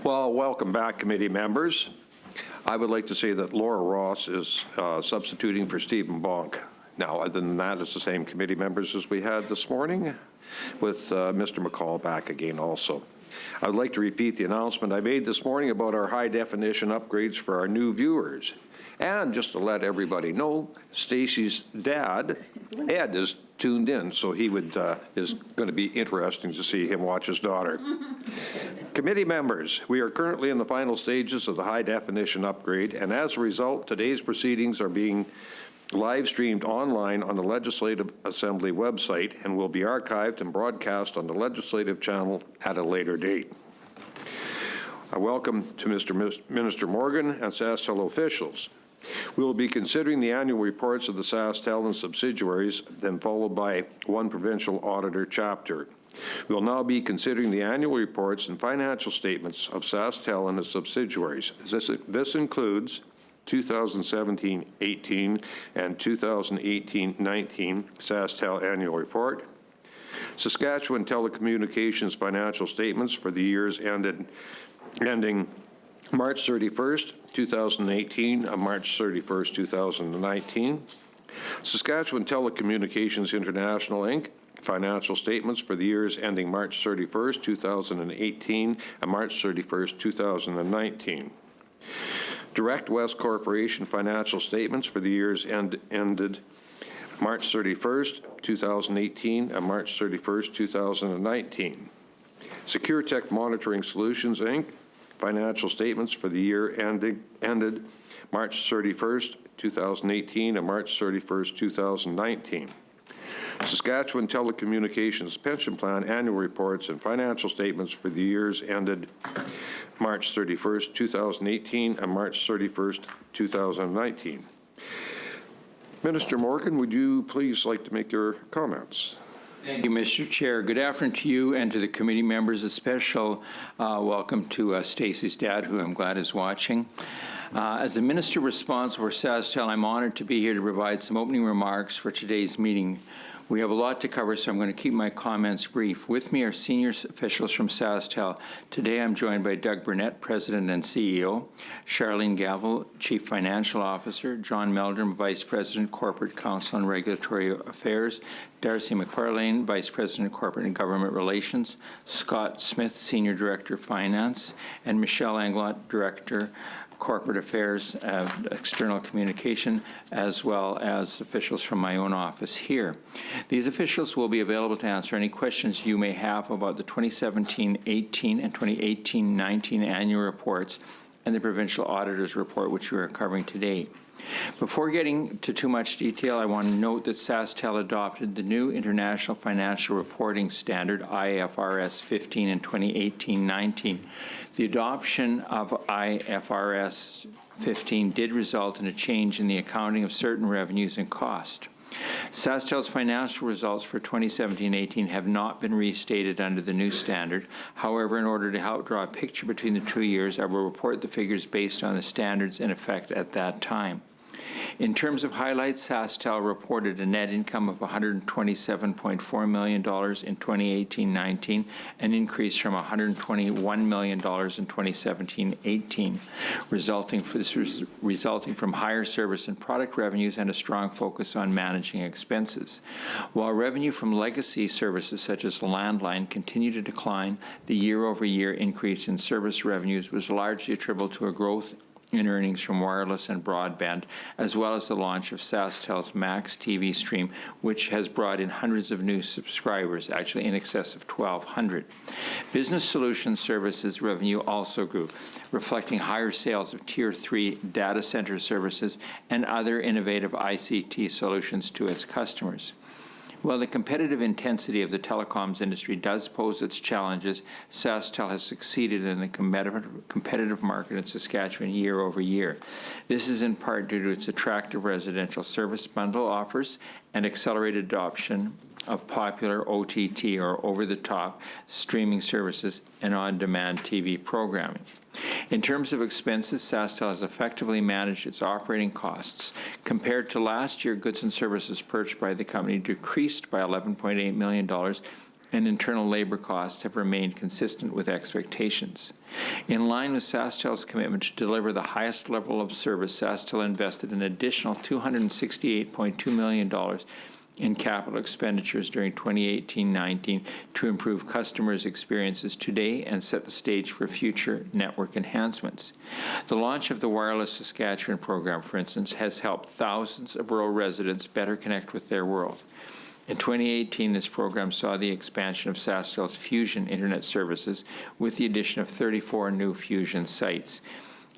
Well, welcome back, committee members. I would like to say that Laura Ross is substituting for Stephen Bonk. Now, other than that, it's the same committee members as we had this morning, with Mr. McCall back again also. I would like to repeat the announcement I made this morning about our high-definition upgrades for our new viewers. And just to let everybody know, Stacy's dad, Ed, is tuned in, so he is going to be interesting to see him watch his daughter. Committee members, we are currently in the final stages of the high-definition upgrade, and as a result, today's proceedings are being live streamed online on the Legislative Assembly website and will be archived and broadcast on the Legislative channel at a later date. I welcome to Minister Morgan and SaskTel officials. We will be considering the annual reports of the SaskTel and subsidiaries, then followed by one provincial auditor chapter. We will now be considering the annual reports and financial statements of SaskTel and its subsidiaries. This includes 2017-18 and 2018-19 SaskTel annual report, Saskatchewan Telecommunications financial statements for the years ending March 31st, 2018 and March 31st, 2019. Saskatchewan Telecommunications International, Inc. financial statements for the years ending March 31st, 2018 and March 31st, 2019. Direct West Corporation financial statements for the years ended March 31st, 2018 and March 31st, 2019. SecureTech Monitoring Solutions, Inc. financial statements for the year ended March 31st, 2018 and March 31st, 2019. Saskatchewan Telecommunications Pension Plan annual reports and financial statements for the years ended March 31st, 2018 and March 31st, 2019. Minister Morgan, would you please like to make your comments? Thank you, Mr. Chair. Good afternoon to you and to the committee members. A special welcome to Stacey's dad, who I'm glad is watching. As the Minister responsible for SaskTel, I'm honored to be here to provide some opening remarks for today's meeting. We have a lot to cover, so I'm going to keep my comments brief. With me are senior officials from SaskTel. Today I'm joined by Doug Burnett, President and CEO, Charlene Gavel, Chief Financial Officer, John Meldrum, Vice President, Corporate Counsel and Regulatory Affairs, Darcy McFarlane, Vice President, Corporate and Government Relations, Scott Smith, Senior Director, Finance, and Michelle Anglot, Director, Corporate Affairs, External Communication, as well as officials from my own office here. These officials will be available to answer any questions you may have about the 2017-18 and 2018-19 annual reports and the Provincial Auditor's Report, which we are covering today. Before getting to too much detail, I want to note that SaskTel adopted the new International Financial Reporting Standard, IFRS 15, in 2018-19. The adoption of IFRS 15 did result in a change in the accounting of certain revenues and cost. SaskTel's financial results for 2017-18 have not been restated under the new standard. However, in order to help draw a picture between the 2 years, I will report the figures based on the standards in effect at that time. In terms of highlights, SaskTel reported a net income of $127.4 million in 2018-19, an increase from $121 million in 2017-18, resulting from higher service and product revenues and a strong focus on managing expenses. While revenue from legacy services such as landline continued to decline, the year-over-year increase in service revenues was largely attributable to a growth in earnings from wireless and broadband, as well as the launch of SaskTel's Max TV stream, which has brought in hundreds of new subscribers, actually in excess of 1,200. Business Solutions Services revenue also grew, reflecting higher sales of Tier 3 data center services and other innovative ICT solutions to its customers. While the competitive intensity of the telecoms industry does pose its challenges, SaskTel has succeeded in the competitive market in Saskatchewan year over year. This is in part due to its attractive residential service bundle offers and accelerated adoption of popular OTT, or over-the-top, streaming services and on-demand TV programming. In terms of expenses, SaskTel has effectively managed its operating costs. Compared to last year, goods and services purchased by the company decreased by $11.8 million, and internal labor costs have remained consistent with expectations. In line with SaskTel's commitment to deliver the highest level of service, SaskTel invested an additional $268.2 million in capital expenditures during 2018-19 to improve customers' experiences today and set the stage for future network enhancements. The launch of the Wireless Saskatchewan program, for instance, has helped thousands of rural residents better connect with their world. In 2018, this program saw the expansion of SaskTel's Fusion Internet services with the addition of 34 new Fusion sites.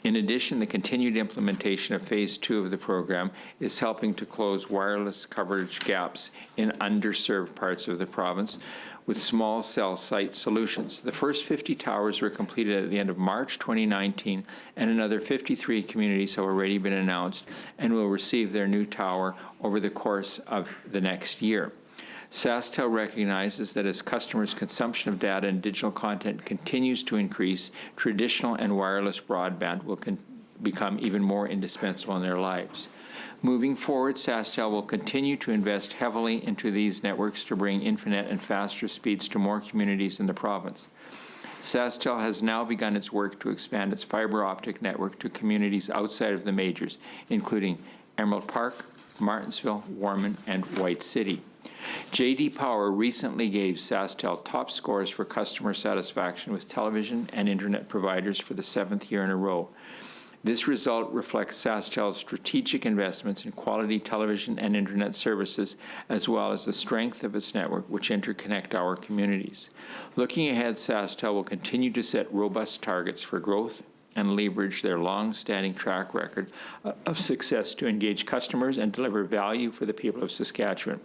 In addition, the continued implementation of Phase 2 of the program is helping to close wireless coverage gaps in underserved parts of the province with small cell site solutions. The first 50 towers were completed at the end of March 2019, and another 53 communities have already been announced and will receive their new tower over the course of the next year. SaskTel recognizes that as customers' consumption of data and digital content continues to increase, traditional and wireless broadband will become even more indispensable in their lives. Moving forward, SaskTel will continue to invest heavily into these networks to bring infinite and faster speeds to more communities in the province. SaskTel has now begun its work to expand its fiber optic network to communities outside of the majors, including Emerald Park, Martensville, Warman, and White City. J.D. Power recently gave SaskTel top scores for customer satisfaction with television and internet providers for the 7th year in a row. This result reflects SaskTel's strategic investments in quality television and internet services, as well as the strength of its network, which interconnect our communities. Looking ahead, SaskTel will continue to set robust targets for growth and leverage their long-standing track record of success to engage customers and deliver value for the people of Saskatchewan.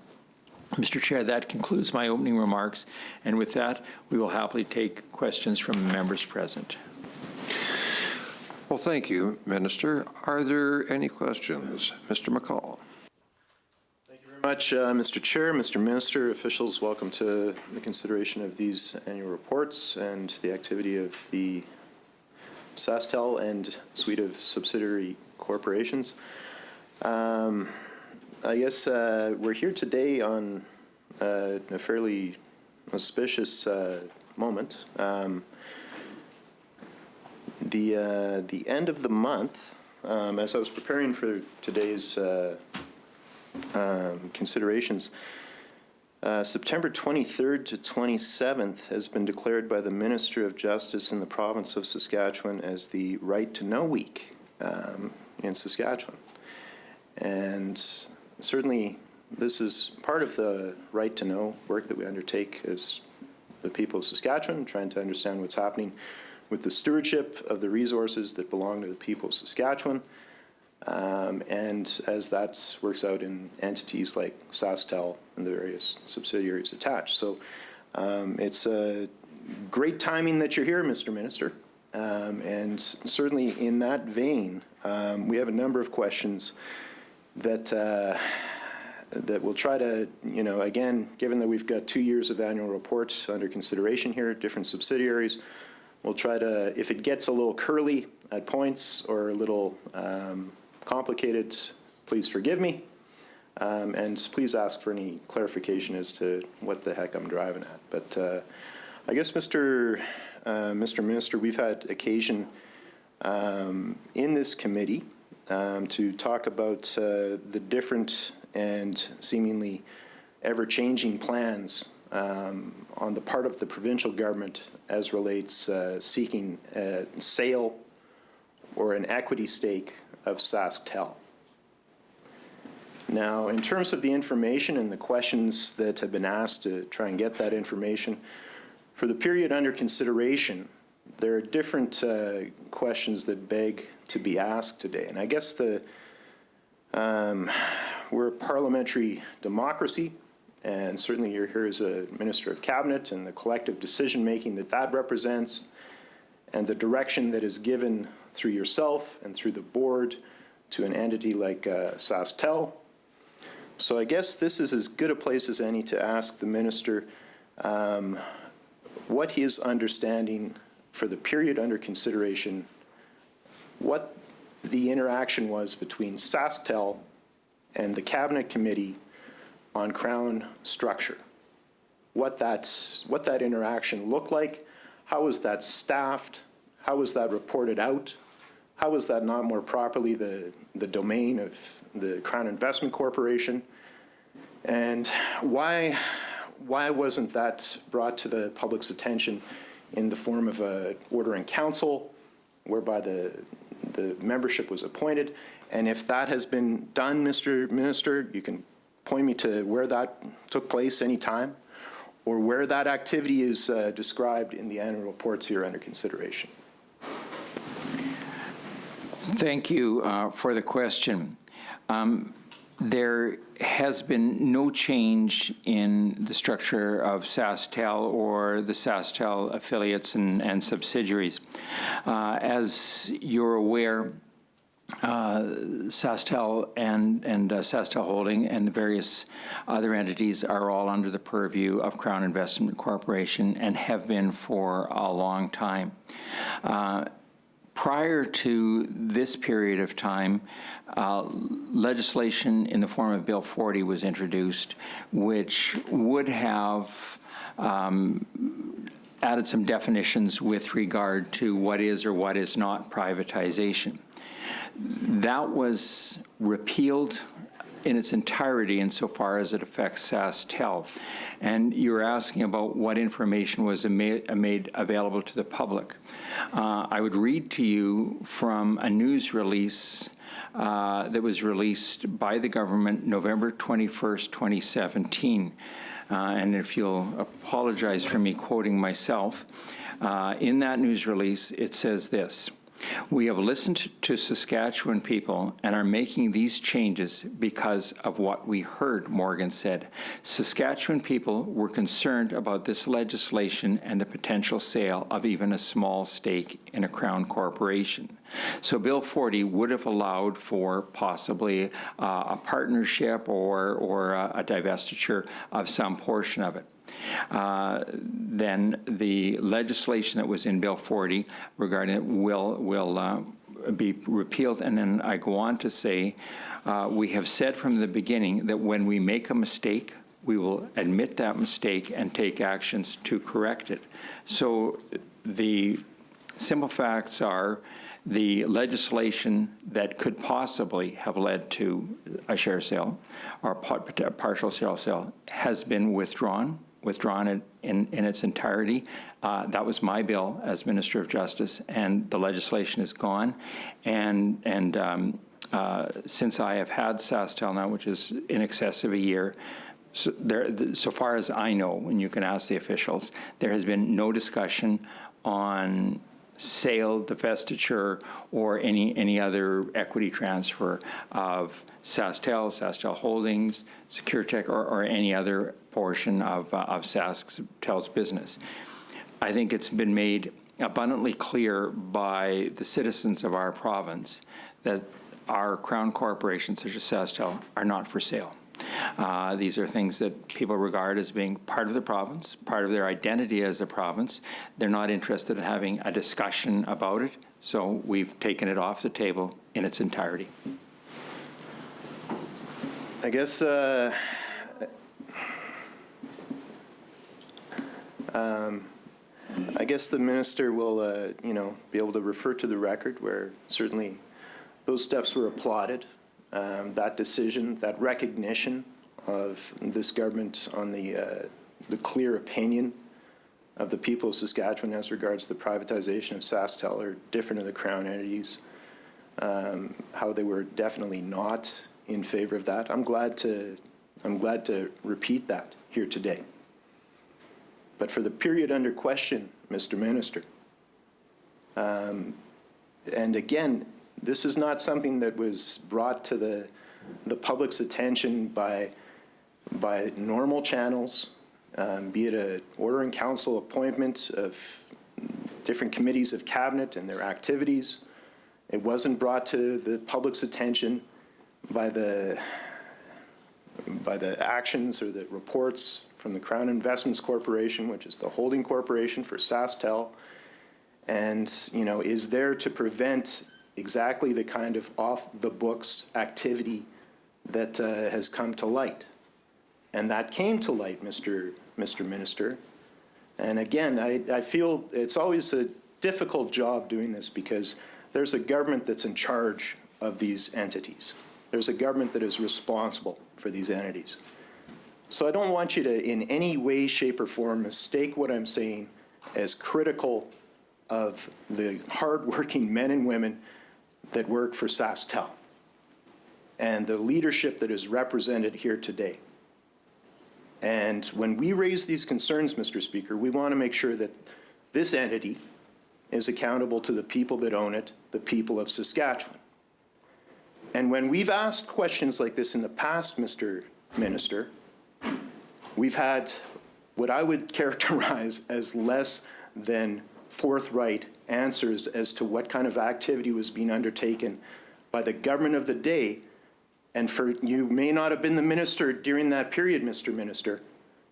Mr. Chair, that concludes my opening remarks, and with that, we will happily take questions from the members present. Well, thank you, Minister. Are there any questions? Mr. McCall. Thank you very much, Mr. Chair, Mr. Minister, officials. Welcome to the consideration of these annual reports and the activity of the SaskTel and suite of subsidiary corporations. I guess we're here today on a fairly auspicious moment. The end of the month, as I was preparing for today's considerations, September 23rd to 27th has been declared by the Minister of Justice in the province of Saskatchewan as the Right to Know Week in Saskatchewan. And certainly this is part of the right to know work that we undertake as the people of Saskatchewan, trying to understand what's happening with the stewardship of the resources that belong to the people of Saskatchewan, and as that works out in entities like SaskTel and the various subsidiaries attached. So it's a great timing that you're here, Mr. Minister, and certainly in that vein, we have a number of questions that we'll try to, again, given that we've got 2 years of annual reports under consideration here, different subsidiaries, we'll try to, if it gets a little curly at points or a little complicated, please forgive me, and please ask for any clarification as to what the heck I'm driving at. But I guess, Mr. Minister, we've had occasion in this committee to talk about the different and seemingly ever-changing plans on the part of the provincial government as relates seeking a sale or an equity stake of SaskTel. Now, in terms of the information and the questions that have been asked to try and get that information, for the period under consideration, there are different questions that beg to be asked today. And I guess we're a parliamentary democracy, and certainly you're here as a Minister of Cabinet, and the collective decision-making that represents, and the direction that is given through yourself and through the board to an entity like SaskTel. So I guess this is as good a place as any to ask the Minister what his understanding for the period under consideration, what the interaction was between SaskTel and the Cabinet Committee on Crown structure. what that interaction looked like, how was that staffed, how was that reported out, how was that not more properly the domain of the Crown Investment Corporation, and why wasn't that brought to the public's attention in the form of an order in council, whereby the membership was appointed? And if that has been done, Mr. Minister, you can point me to where that took place any time, or where that activity is described in the annual reports here under consideration. Thank you for the question. There has been no change in the structure of SaskTel or the SaskTel affiliates and subsidiaries. As you're aware, SaskTel and SaskTel Holding and the various other entities are all under the purview of Crown Investment Corporation and have been for a long time. Prior to this period of time, legislation in the form of Bill 40 was introduced, which would have added some definitions with regard to what is or what is not privatization. That was repealed in its entirety insofar as it affects SaskTel. And you're asking about what information was made available to the public. I would read to you from a news release that was released by the government November 21st, 2017. And if you'll apologize for me quoting myself, in that news release, it says this: "We have listened to Saskatchewan people and are making these changes because of what we heard," Morgan said. "Saskatchewan people were concerned about this legislation and the potential sale of even a small stake in a Crown corporation. So Bill 40 would have allowed for possibly a partnership or a divestiture of some portion of it. Then the legislation that was in Bill 40 regarding it will be repealed." And then I go on to say, "We have said from the beginning that when we make a mistake, we will admit that mistake and take actions to correct it." So the simple facts are the legislation that could possibly have led to a share sale or a partial share sale has been withdrawn in its entirety. That was my bill as Minister of Justice, and the legislation is gone. And since I have had SaskTel now, which is in excess of a year, so far as I know, and you can ask the officials, there has been no discussion on sale, divestiture, or any other equity transfer of SaskTel Holdings, SecureTech, or any other portion of SaskTel's business. I think it's been made abundantly clear by the citizens of our province that our Crown corporations, such as SaskTel, are not for sale. These are things that people regard as being part of the province, part of their identity as a province. They're not interested in having a discussion about it, so we've taken it off the table in its entirety. I guess the minister will, be able to refer to the record where certainly those steps were applauded. That decision, that recognition of this government on the clear opinion of the people of Saskatchewan as regards the privatization of SaskTel or different of the Crown entities, how they were definitely not in favor of that. I'm glad to repeat that here today. But for the period under question, Mr. Minister, and again, this is not something that was brought to the public's attention by normal channels, be it an order in council appointment of different committees of cabinet and their activities. It wasn't brought to the public's attention by the actions or the reports from the Crown Investments Corporation, which is the holding corporation for SaskTel, and is there to prevent exactly the kind of off-the-books activity that has come to light. And that came to light, Mr. Minister. And again, I feel it's always a difficult job doing this because there's a government that's in charge of these entities. There's a government that is responsible for these entities. So I don't want you to, in any way, shape, or form, mistake what I'm saying as critical of the hardworking men and women that work for SaskTel and the leadership that is represented here today. And when we raise these concerns, Mr. Speaker, we want to make sure that this entity is accountable to the people that own it, the people of Saskatchewan. And when we've asked questions like this in the past, Mr. Minister, we've had what I would characterize as less than forthright answers as to what kind of activity was being undertaken by the government of the day. And for you may not have been the minister during that period, Mr. Minister,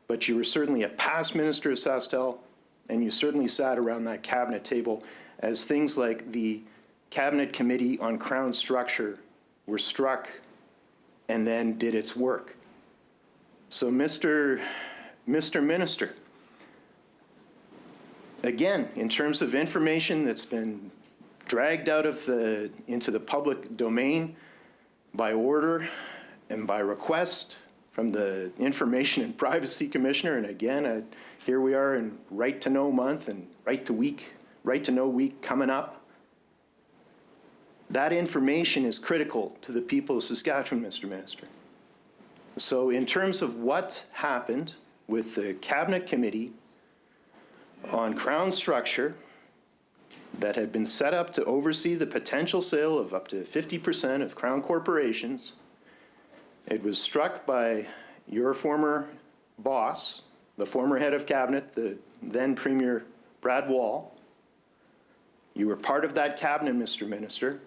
but you were certainly a past minister of SaskTel, and you certainly sat around that cabinet table as things like the Cabinet Committee on Crown Structure were struck and then did its work. So, Mr. Minister, again, in terms of information that's been dragged out of into the public domain by order and by request from the Information and Privacy Commissioner, and again, here we are in Right to Know Month and Right to Know Week coming up. That information is critical to the people of Saskatchewan, Mr. Minister. So in terms of what happened with the Cabinet Committee on Crown Structure that had been set up to oversee the potential sale of up to 50% of Crown corporations, it was struck by your former boss, the former head of Cabinet, the then Premier Brad Wall. You were part of that cabinet, Mr. Minister.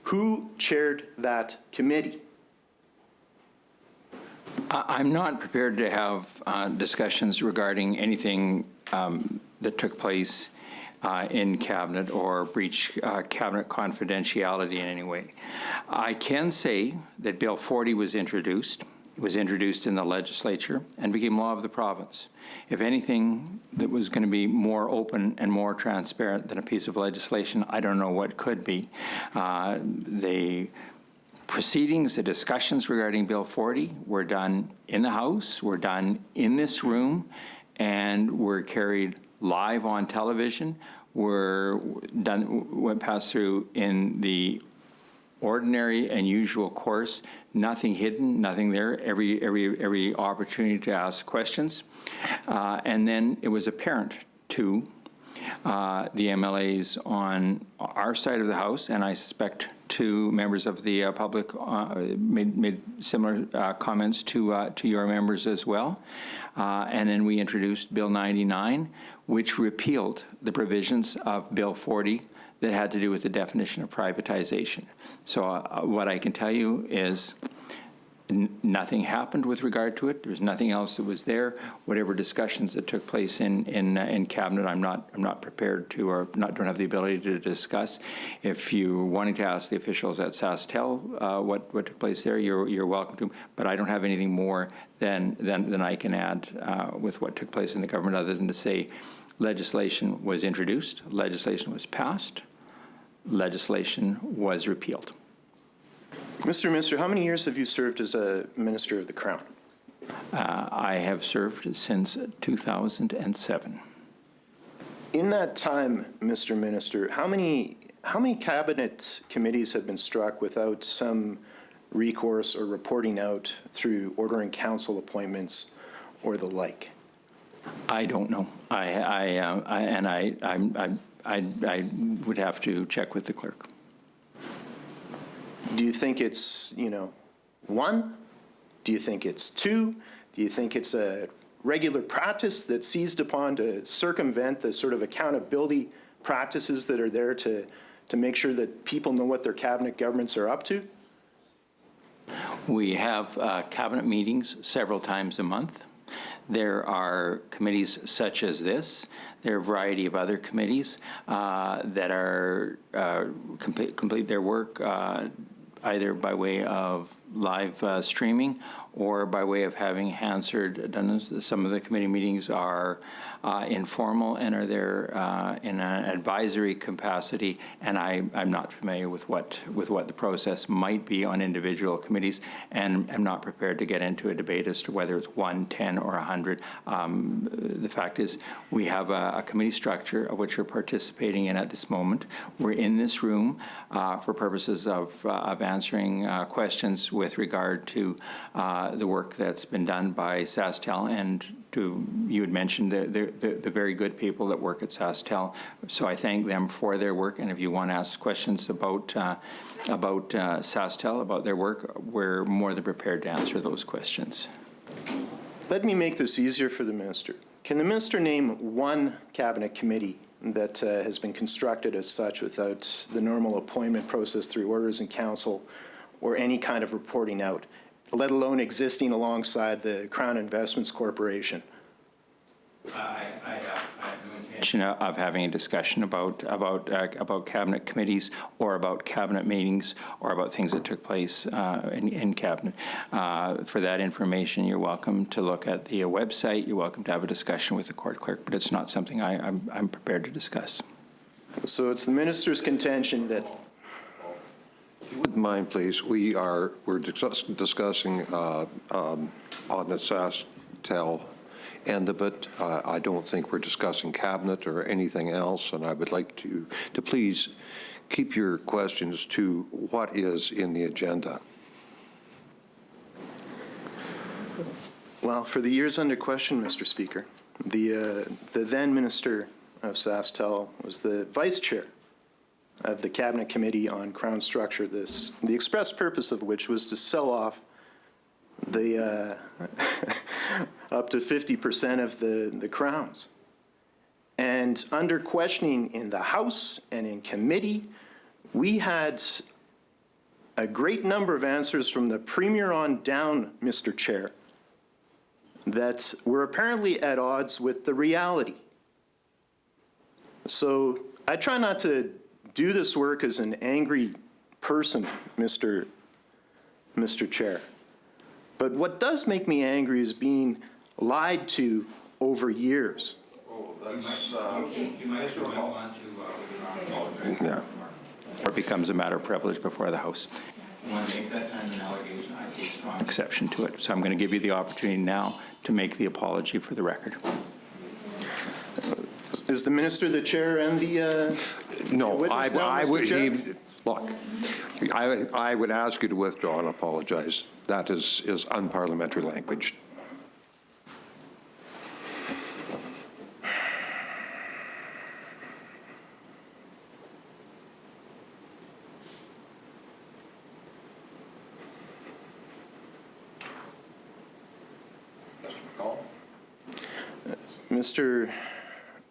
Who chaired that committee? I'm not prepared to have discussions regarding anything that took place in Cabinet or breach Cabinet confidentiality in any way. I can say that Bill 40 was introduced. It was introduced in the legislature and became law of the province. If anything that was going to be more open and more transparent than a piece of legislation, I don't know what could be. The proceedings, the discussions regarding Bill 40 were done in the House, were done in this room, and were carried live on television, went passed through in the ordinary and usual course, nothing hidden, nothing there, every opportunity to ask questions. And then it was apparent to the MLAs on our side of the House, and I suspect to members of the public made similar comments to your members as well. And then we introduced Bill 99, which repealed the provisions of Bill 40 that had to do with the definition of privatization. So what I can tell you is nothing happened with regard to it. There was nothing else that was there. Whatever discussions that took place in Cabinet, I'm not prepared to, or don't have the ability to discuss. If you're wanting to ask the officials at SaskTel what took place there, you're welcome to. But I don't have anything more than I can add with what took place in the government, other than to say legislation was introduced, legislation was passed, legislation was repealed. Mr. Minister, how many years have you served as a Minister of the Crown? I have served since 2007. In that time, Mr. Minister, how many cabinet committees have been struck without some recourse or reporting out through ordering council appointments or the like? I don't know. I would have to check with the clerk. Do you think it's, one? Do you think it's two? Do you think it's a regular practice that's seized upon to circumvent the sort of accountability practices that are there to make sure that people know what their cabinet governments are up to? We have cabinet meetings several times a month. There are committees such as this. There are a variety of other committees that are complete their work either by way of streaming, or by way of having Hansard done. Some of the committee meetings are informal and are there in an advisory capacity, and I'm not familiar with what the process might be on individual committees, and I'm not prepared to get into a debate as to whether it's 1, 10, or 100. The fact is, we have a committee structure of which we're participating in at this moment. We're in this room for purposes of answering questions with regard to the work that's been done by SaskTel, and you had mentioned the very good people that work at SaskTel. So I thank them for their work, and if you want to ask questions about SaskTel, about their work, we're more than prepared to answer those questions. Let me make this easier for the minister. Can the minister name one cabinet committee that has been constructed as such without the normal appointment process through orders in council or any kind of reporting out, let alone existing alongside the Crown Investments Corporation? I have no intention of having a discussion about cabinet committees or about cabinet meetings or about things that took place in cabinet. For that information, you're welcome to look at the website. You're welcome to have a discussion with the court clerk, but it's not something I'm prepared to discuss. So it's the minister's contention that. If you wouldn't mind, please, we're discussing on the SaskTel end of it. I don't think we're discussing cabinet or anything else, and I would like to please keep your questions to what is in the agenda. Well, for the years under question, Mr. Speaker, the then Minister of SaskTel was the Vice Chair of the Cabinet Committee on Crown Structure, the express purpose of which was to sell off the up to 50% of the crowns. And under questioning in the House and in committee, we had a great number of answers from the Premier on down, Mr. Chair, that were apparently at odds with the reality. So I try not to do this work as an angry person, Mr. Chair. But what does make me angry is being lied to over years. You might move on to Yeah. or it becomes a matter of privilege before the House. You want to make that kind of an allegation, I take strong exception to it. So I'm going to give you the opportunity now to make the apology for the record. Is the minister the chair and the No, witness now, I Mr. would, Chair? look, I would ask you to withdraw and apologize. That is unparliamentary language.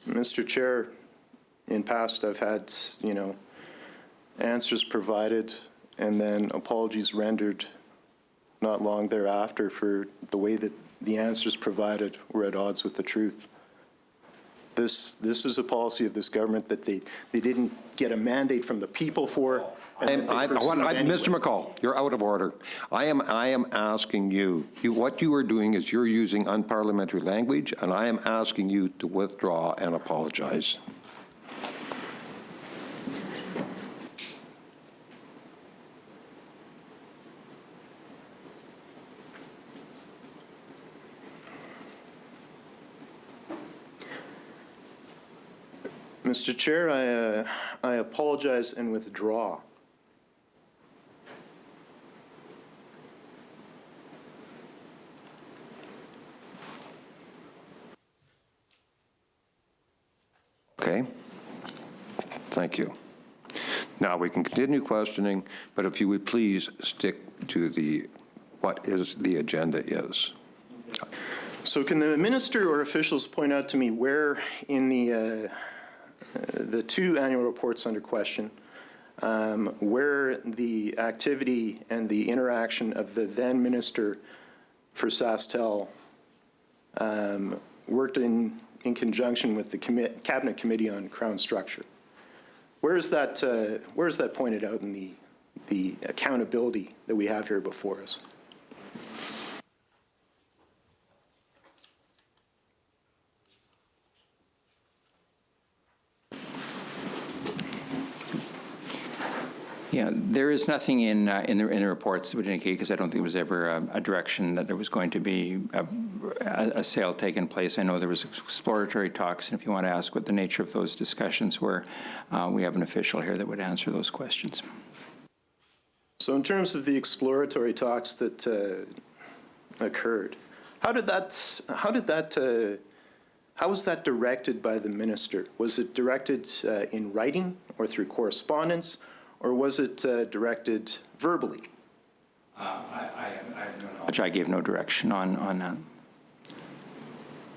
Mr. Chair, in past I've had, answers provided and then apologies rendered not long thereafter for the way that the answers provided were at odds with the truth. This is a policy of this government that they didn't get a mandate from the people for. Mr. McCall, you're out of order. I am asking you, what you are doing is you're using unparliamentary language, and I am asking you to withdraw and apologize. Mr. Chair, I apologize and withdraw. Okay? Thank you. Now, we can continue questioning, but if you would please stick to what the agenda is. So can the minister or officials point out to me where in the two annual reports under question, where the activity and the interaction of the then Minister for SaskTel worked in conjunction with the Cabinet Committee on Crown Structure? Where is that pointed out in the accountability that we have here before us. Yeah, there is nothing in the reports that would indicate, because I don't think it was ever a direction that there was going to be a sale taking place. I know there was exploratory talks, and if you want to ask what the nature of those discussions were, we have an official here that would answer those questions. So in terms of the exploratory talks that occurred, how was that directed by the minister? Was it directed in writing or through correspondence, or was it directed verbally? I have no knowledge. I gave no direction on that.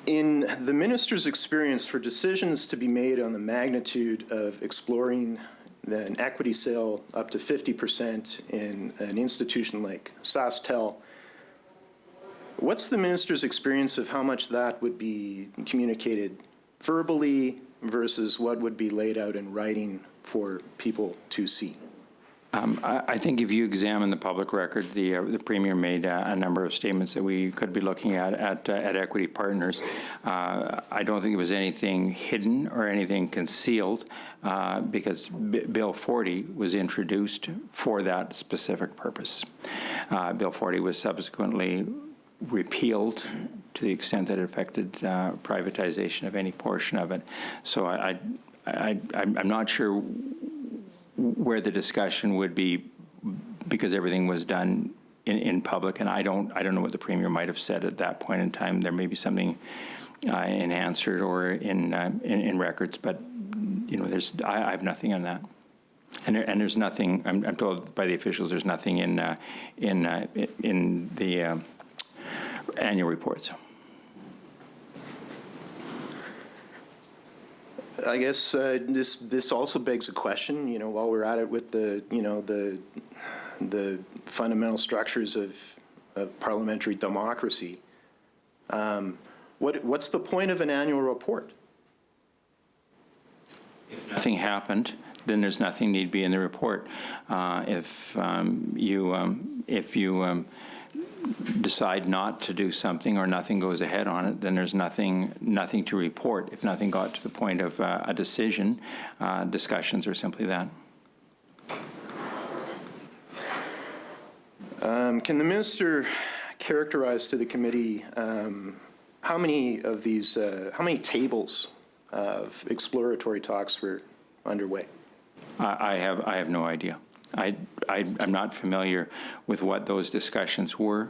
In the minister's experience, for decisions to be made on the magnitude of exploring an equity sale up to 50% in an institution like SaskTel, what's the minister's experience of how much that would be communicated verbally versus what would be laid out in writing for people to see? I think if you examine the public record, the Premier made a number of statements that we could be looking at Equity Partners. I don't think it was anything hidden or anything concealed, because Bill 40 was introduced for that specific purpose. Bill 40 was subsequently repealed to the extent that it affected privatization of any portion of it. So I'm not sure where the discussion would be, because everything was done in public, and I don't know what the Premier might have said at that point in time. There may be something in answered or in records, but I have nothing on that. And there's nothing. I'm told by the officials there's nothing in the annual reports. I guess this also begs a question. While we're at it with the fundamental structures of parliamentary democracy, what's the point of an annual report? If nothing happened, then there's nothing need be in the report. If you decide not to do something or nothing goes ahead on it, then there's nothing to report. If nothing got to the point of a decision, discussions are simply that. Can the minister characterize to the committee how many tables of exploratory talks were underway? I have no idea. I'm not familiar with what those discussions were.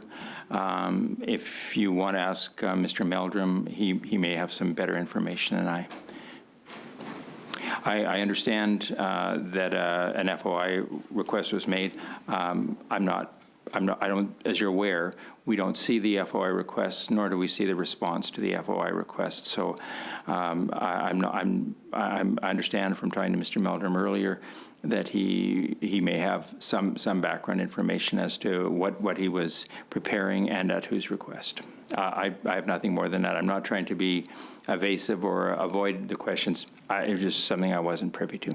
If you want to ask Mr. Meldrum, he may have some better information than I. I understand that an FOI request was made. As you're aware, we don't see the FOI requests, nor do we see the response to the FOI request. So I understand from talking to Mr. Meldrum earlier that he may have some background information as to what he was preparing and at whose request. I have nothing more than that. I'm not trying to be evasive or avoid the questions. It was just something I wasn't privy to.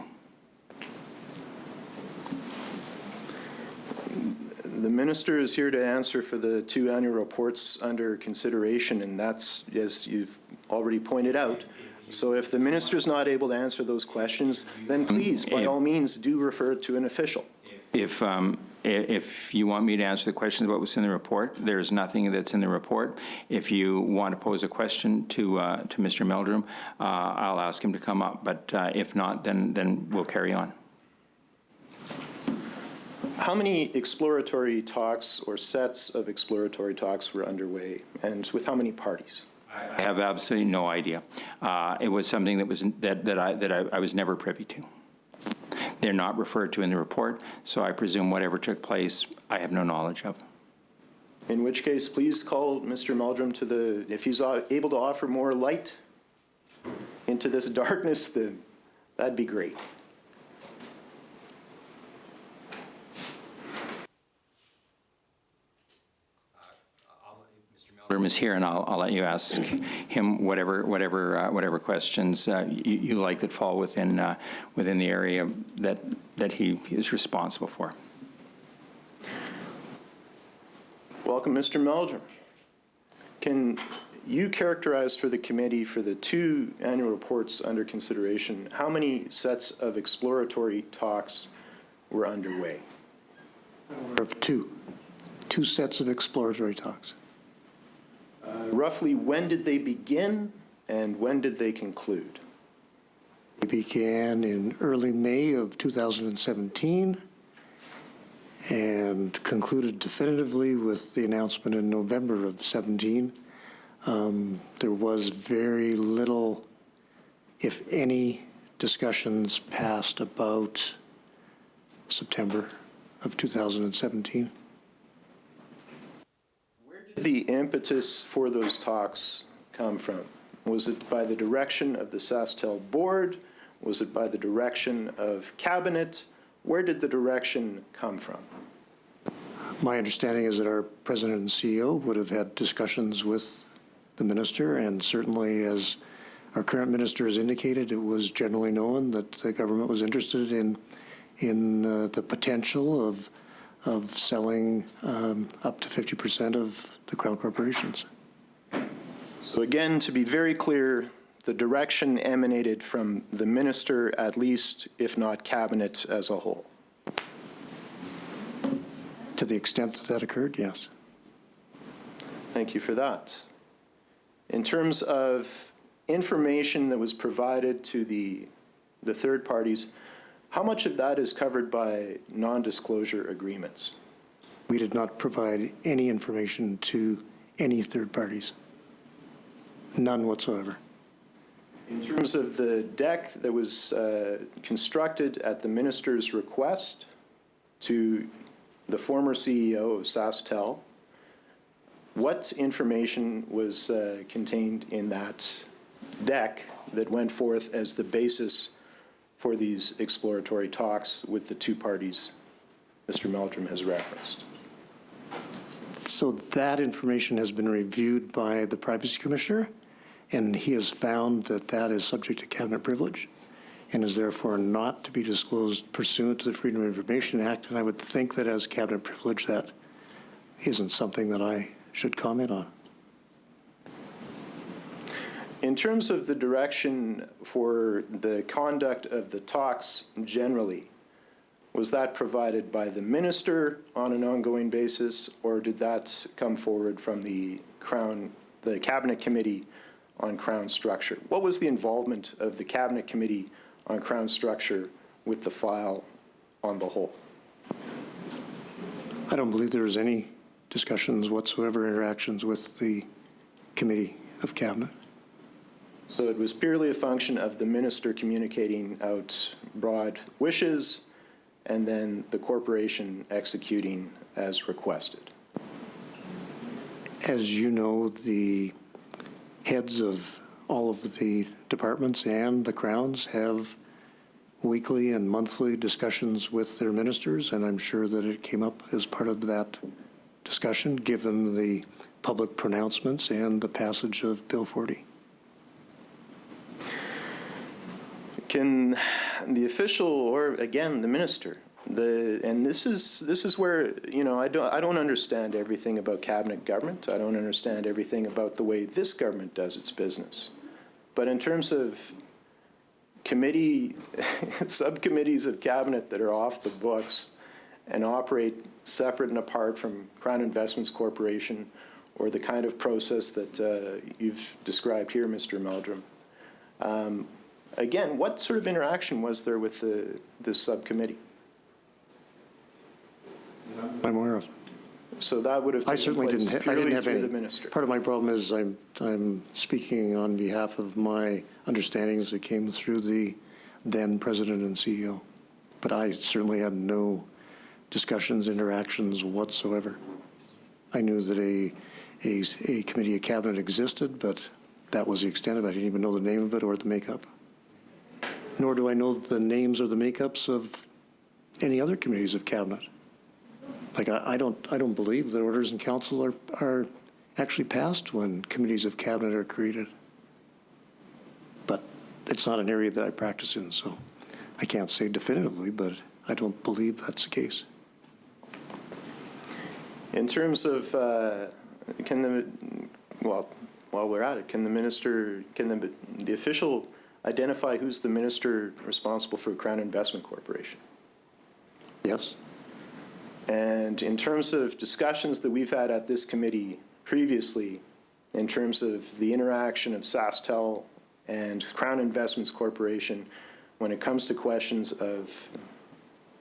The minister is here to answer for the 2 annual reports under consideration, and that's, as you've already pointed out. So if the minister is not able to answer those questions, then please, by all means, do refer to an official. If you want me to answer the questions about what's in the report, there's nothing that's in the report. If you want to pose a question to Mr. Meldrum, I'll ask him to come up. But if not, then we'll carry on. How many exploratory talks or sets of exploratory talks were underway, and with how many parties? I have absolutely no idea. It was something that I was never privy to. They're not referred to in the report, so I presume whatever took place, I have no knowledge of. In which case, please call Mr. Meldrum if he's able to offer more light into this darkness, then that'd be great. Is here, and I'll let you ask him whatever questions you like that fall within the area that he is responsible for. Welcome, Mr. Meldrum. Can you characterize for the committee, for the 2 annual reports under consideration, how many sets of exploratory talks were underway? Of two sets of exploratory talks. Roughly when did they begin and when did they conclude? They began in early May of 2017 and concluded definitively with the announcement in November of 17. There was very little, if any, discussions past about September of 2017. Where did the impetus for those talks come from? Was it by the direction of the SaskTel board? Was it by the direction of cabinet? Where did the direction come from? My understanding is that our president and CEO would have had discussions with the minister, and certainly as our current minister has indicated, it was generally known that the government was interested in the potential of selling up to 50% of the Crown corporations. So again, to be very clear, the direction emanated from the minister, at least, if not cabinet as a whole. To the extent that that occurred, yes. Thank you for that. In terms of information that was provided to the third parties, how much of that is covered by non-disclosure agreements? We did not provide any information to any third parties. None whatsoever. In terms of the deck that was constructed at the minister's request to the former CEO of SaskTel, what information was contained in that deck that went forth as the basis for these exploratory talks with the 2 parties Mr. Meldrum has referenced? So that information has been reviewed by the Privacy Commissioner, and he has found that that is subject to cabinet privilege and is therefore not to be disclosed pursuant to the Freedom of Information Act. And I would think that as cabinet privilege, that isn't something that I should comment on. In terms of the direction for the conduct of the talks generally, was that provided by the minister on an ongoing basis, or did that come forward from the Cabinet Committee on Crown Structure? What was the involvement of the Cabinet Committee on Crown Structure with the file on the whole? I don't believe there was any discussions whatsoever, interactions with the Committee of Cabinet. So it was purely a function of the minister communicating out broad wishes and then the corporation executing as requested. As you know, the heads of all of the departments and the Crowns have weekly and monthly discussions with their ministers, and I'm sure that it came up as part of that discussion, given the public pronouncements and the passage of Bill 40. Can the official, or again, the minister, and this is where, you know, I don't understand everything about cabinet government. I don't understand everything about the way this government does its business. But in terms of committee, subcommittees of cabinet that are off the books and operate separate and apart from Crown Investments Corporation, or the kind of process that you've described here, Mr. Meldrum, again, what sort of interaction was there with this subcommittee? I'm aware of. So that would have I taken certainly place didn't. I purely didn't have through any. the minister. Part of my problem is I'm speaking on behalf of my understandings that came through the then president and CEO, but I certainly had no discussions, interactions whatsoever. I knew that a committee of cabinet existed, but that was the extent of it. I didn't even know the name of it or the makeup. Nor do I know the names or the makeups of any other committees of cabinet. Like I don't believe that orders in council are actually passed when committees of cabinet are created. But it's not an area that I practice in, so I can't say definitively, but I don't believe that's the case. In terms of, while we're at it, can the official identify who's the minister responsible for Crown Investment Corporation? Yes? And in terms of discussions that we've had at this committee previously, in terms of the interaction of SaskTel and Crown Investments Corporation, when it comes to questions of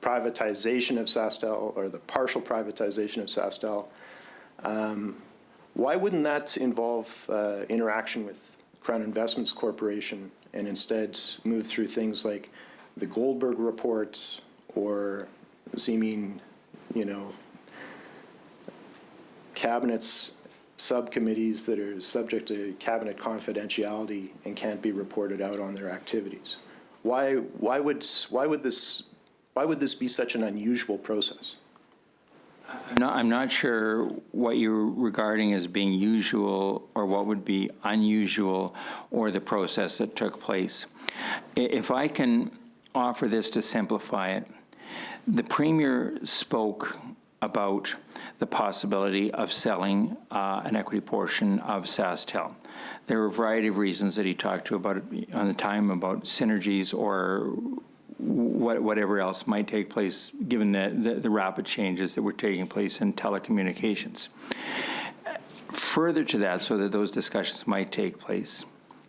privatization of SaskTel or the partial privatization of SaskTel, why wouldn't that involve interaction with Crown Investments Corporation and instead move through things like the Goldberg report or seeming, cabinet's subcommittees that are subject to cabinet confidentiality and can't be reported out on their activities? Why would this be such an unusual process? I'm not sure what you're regarding as being usual or what would be unusual or the process that took place. If I can offer this to simplify it, the Premier spoke about the possibility of selling an equity portion of SaskTel. There were a variety of reasons that he talked to about it on the time, about synergies or whatever else might take place given the rapid changes that were taking place in telecommunications. Further to that, so that those discussions might take place,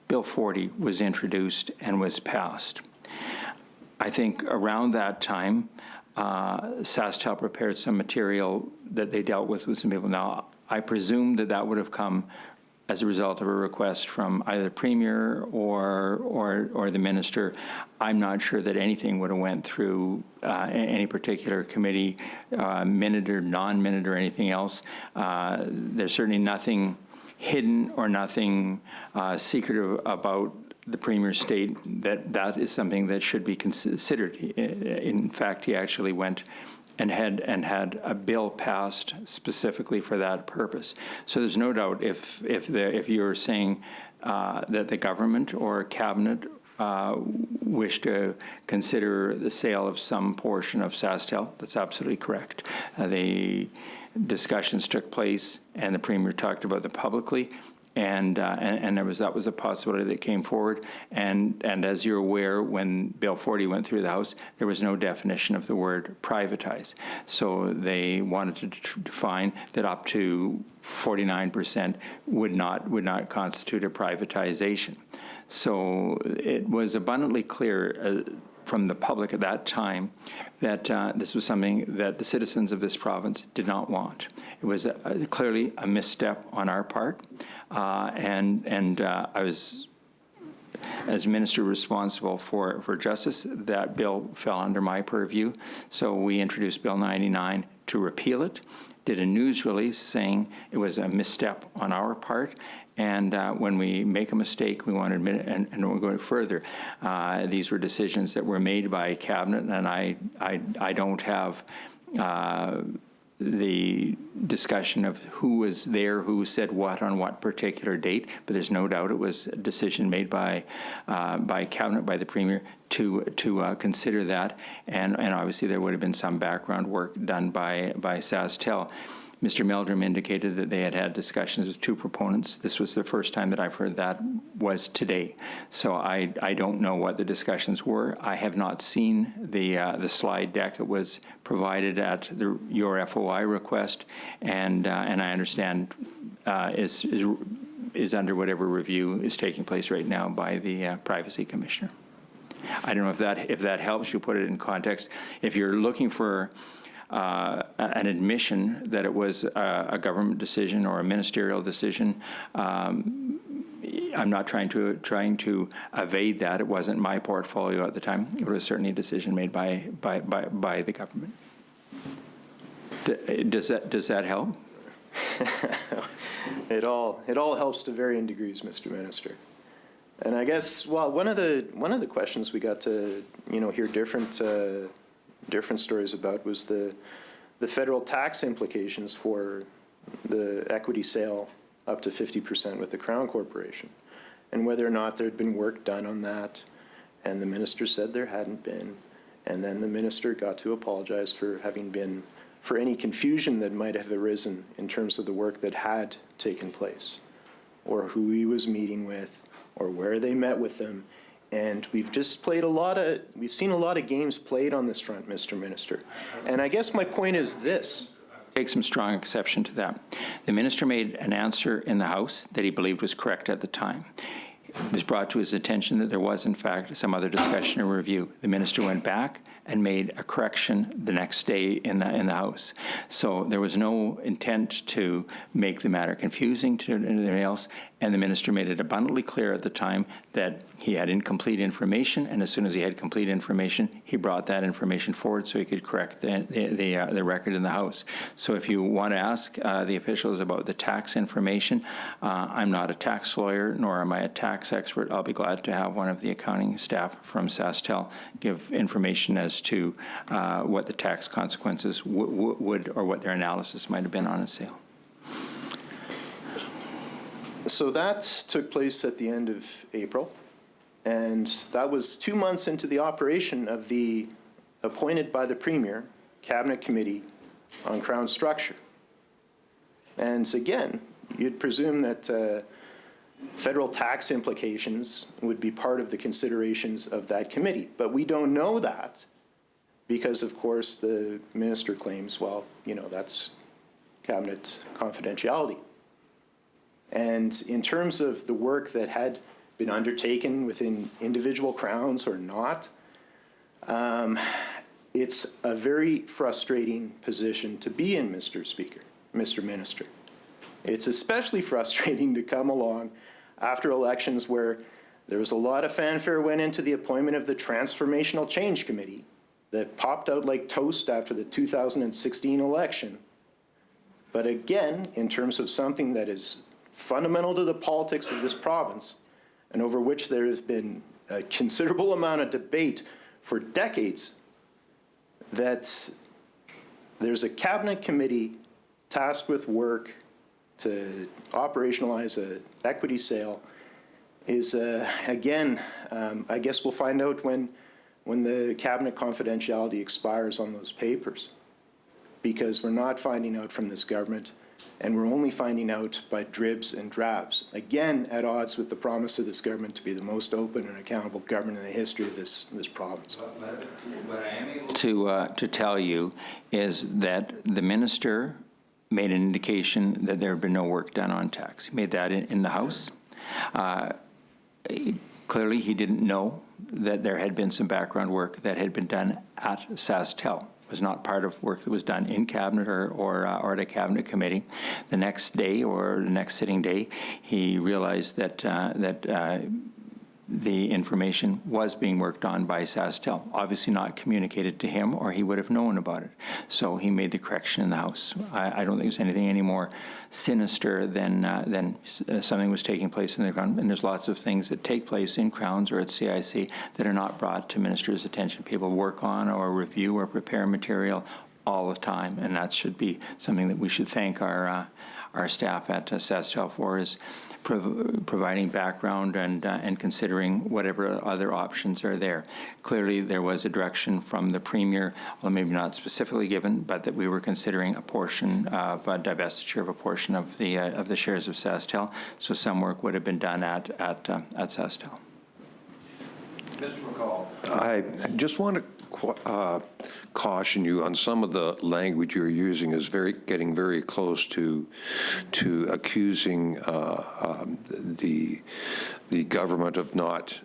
Bill 40 was introduced and was passed. I think around that time, SaskTel prepared some material that they dealt with some people. Now, I presume that would have come as a result of a request from either the Premier or the Minister. I'm not sure that anything would have went through any particular committee, minute or non-minute or anything else. There's certainly nothing hidden or nothing secretive about the Premier's state that is something that should be considered. In fact, he actually went and had a bill passed specifically for that purpose. So there's no doubt if you're saying that the government or cabinet wish to consider the sale of some portion of SaskTel, that's absolutely correct. The discussions took place, and the Premier talked about them publicly. And that was a possibility that came forward. And as you're aware, when Bill 40 went through the House, there was no definition of the word privatize. So they wanted to define that up to 49% would not constitute a privatization. So it was abundantly clear from the public at that time that this was something that the citizens of this province did not want. It was clearly a misstep on our part, and I was, as minister responsible for justice, that bill fell under my purview. So we introduced Bill 99 to repeal it, did a news release saying it was a misstep on our part. And when we make a mistake, we want to admit it, and we're going further. These were decisions that were made by cabinet, and I don't have the discussion of who was there, who said what on what particular date, but there's no doubt it was a decision made by cabinet, by the Premier, to consider that, and obviously there would have been some background work done by SaskTel. Mr. Meldrum indicated that they had discussions with two proponents. This was the first time that I've heard that was today. So I don't know what the discussions were. I have not seen the slide deck that was provided at your FOI request, and I understand is under whatever review is taking place right now by the Privacy Commissioner. I don't know if that helps you put it in context. If you're looking for an admission that it was a government decision or a ministerial decision, I'm not trying to evade that. It wasn't my portfolio at the time. It was certainly a decision made by the government. Does that help? It all helps to varying degrees, Mr. Minister. And I guess, well, one of the questions we got to hear different stories about was the federal tax implications for the equity sale up to 50% with the Crown Corporation, and whether or not there had been work done on that. And the minister said there hadn't been, and then the minister got to apologize for having been for any confusion that might have arisen in terms of the work that had taken place, or who he was meeting with, or where they met with them. And we've just we've seen a lot of games played on this front, Mr. Minister. And I guess my point is this. Take some strong exception to that. The minister made an answer in the House that he believed was correct at the time. It was brought to his attention that there was, in fact, some other discussion or review. The minister went back and made a correction the next day in the House. So there was no intent to make the matter confusing to anything else, and the minister made it abundantly clear at the time that he had incomplete information, and as soon as he had complete information, he brought that information forward so he could correct the record in the House. So if you want to ask the officials about the tax information, I'm not a tax lawyer, nor am I a tax expert. I'll be glad to have one of the accounting staff from SaskTel give information as to what the tax consequences would, or what their analysis might have been on a sale. So that took place at the end of April, and that was 2 months into the operation of the appointed by the Premier Cabinet Committee on Crown Structure. And again, you'd presume that federal tax implications would be part of the considerations of that committee, but we don't know that because, of course, the minister claims, well, you know, that's cabinet confidentiality. And in terms of the work that had been undertaken within individual crowns or not, it's a very frustrating position to be in, Mr. Speaker, Mr. Minister. It's especially frustrating to come along after elections where there was a lot of fanfare went into the appointment of the Transformational Change Committee that popped out like toast after the 2016 election. But again, in terms of something that is fundamental to the politics of this province, and over which there has been a considerable amount of debate for decades, that there's a cabinet committee tasked with work to operationalize an equity sale is, again, I guess we'll find out when the cabinet confidentiality expires on those papers, because we're not finding out from this government, and we're only finding out by dribs and drabs, again at odds with the promise of this government to be the most open and accountable government in the history of this province. What I am able to tell you is that the minister made an indication that there had been no work done on tax. He made that in the House. Clearly, he didn't know that there had been some background work that had been done at SaskTel. Was not part of work that was done in cabinet or at a cabinet committee. The next day or the next sitting day, he realized that the information was being worked on by SaskTel, obviously not communicated to him, or he would have known about it. So he made the correction in the House. I don't think there's anything any more sinister than something was taking place in the Crown. And there's lots of things that take place in Crowns or at CIC that are not brought to ministers' attention. People work on or review or prepare material all the time, and that should be something that we should thank our staff at SaskTel for, is providing background and considering whatever other options are there. Clearly, there was a direction from the Premier, well, maybe not specifically given, but that we were considering a portion of divestiture of a portion of the shares of SaskTel. So some work would have been done at SaskTel. Mr. McCall. I just want to caution you on some of the language you're using is getting very close to accusing the government of not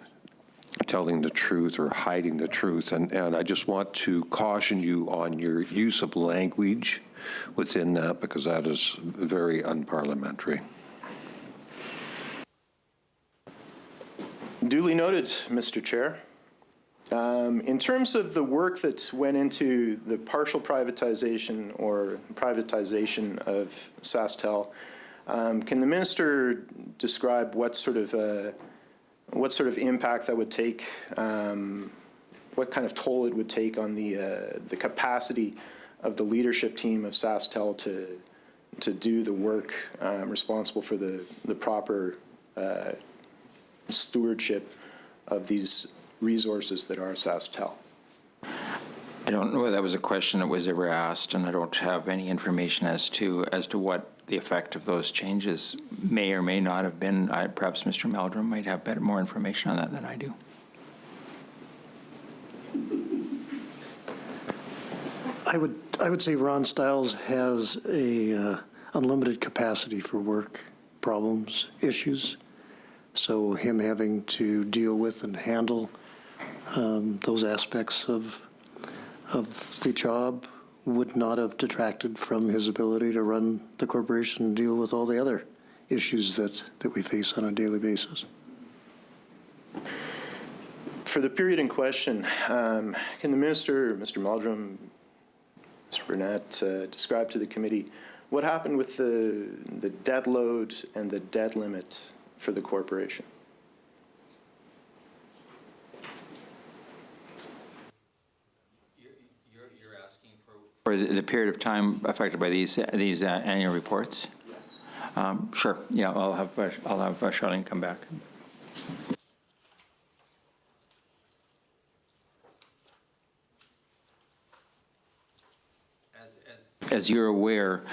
telling the truth or hiding the truth. And I just want to caution you on your use of language within that, because that is very unparliamentary. Duly noted, Mr. Chair. In terms of the work that went into the partial privatization or privatization of SaskTel, can the minister describe what sort of impact that would take, what kind of toll it would take on the capacity of the leadership team of SaskTel to do the work responsible for the proper stewardship of these resources that are SaskTel? I don't know whether that was a question that was ever asked, and I don't have any information as to what the effect of those changes may or may not have been. Perhaps Mr. Meldrum might have more information on that than I do. I would say Ron Stiles has a unlimited capacity for work problems, issues. So him having to deal with and handle those aspects of the job would not have detracted from his ability to run the corporation and deal with all the other issues that we face on a daily basis. For the period in question, can the minister, Mr. Meldrum, Mr. Burnett, describe to the committee what happened with the debt load and the debt limit for the corporation? You're asking for the period of time affected by these annual reports? Yes. Sure. Yeah, I'll have Charlene come back. As you're aware,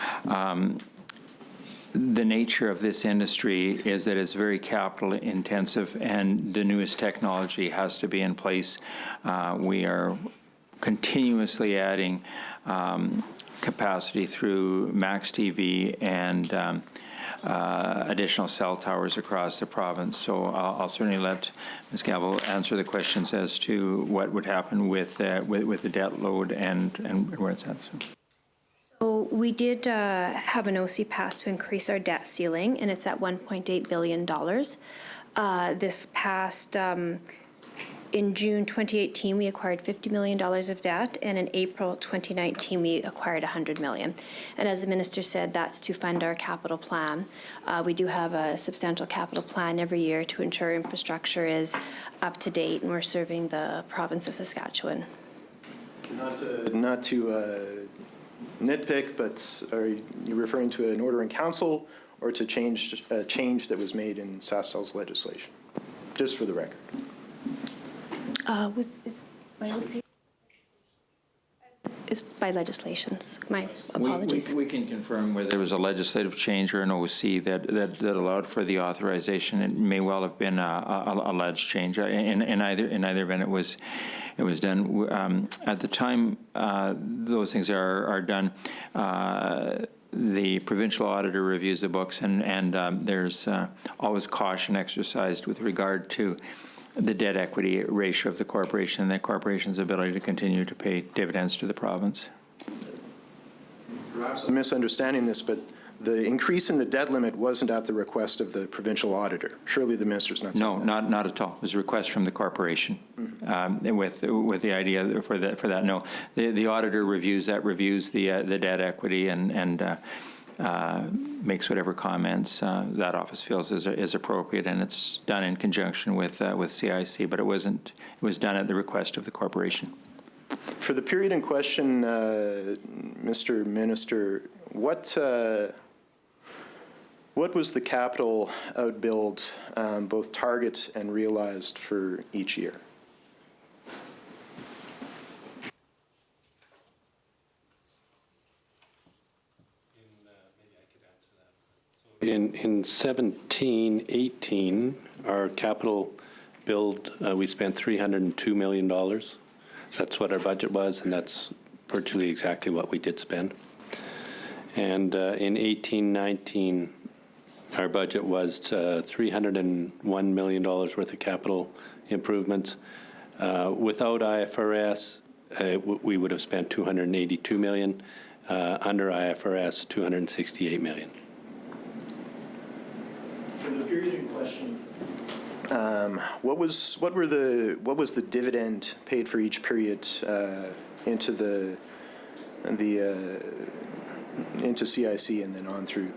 the nature of this industry is that it's very capital intensive, and the newest technology has to be in place. We are continuously adding capacity through Max TV and additional cell towers across the province. So I'll certainly let Ms. Gavel answer the questions as to what would happen with the debt load and where it's at. So we did have an OC pass to increase our debt ceiling, and it's at $1.8 billion. This past, in June 2018, we acquired $50 million of debt, and in April 2019, we acquired $100 million. And as the minister said, that's to fund our capital plan. We do have a substantial capital plan every year to ensure infrastructure is up to date, and we're serving the province of Saskatchewan. Not to nitpick, but are you referring to an order in council or to change that was made in SaskTel's legislation? Just for the record. Is by legislations. My apologies. We can confirm whether there was a legislative change or an OC that allowed for the authorization. It may well have been a alleged change. In either event, it was done. At the time those things are done, the provincial auditor reviews the books, and there's always caution exercised with regard to the debt equity ratio of the corporation and the corporation's ability to continue to pay dividends to the province. Perhaps I'm misunderstanding this, but the increase in the debt limit wasn't at the request of the provincial auditor. Surely the minister's not saying No, that. not at all. It was a request from the corporation with the idea for that. No, the auditor reviews the debt equity and makes whatever comments that office feels is appropriate, and it's done in conjunction with CIC, but it was done at the request of the corporation. For the period in question, Mr. Minister, what was the capital outbuild, both target and realized, for each year? In 17, 18, our capital build, we spent $302 million. That's what our budget was, and that's virtually exactly what we did spend. And in 18, 19, our budget was $301 million worth of capital improvements. Without IFRS, we would have spent $282 million. Under IFRS, $268 million. For the period in question, what was the dividend paid for each period into CIC and then on through?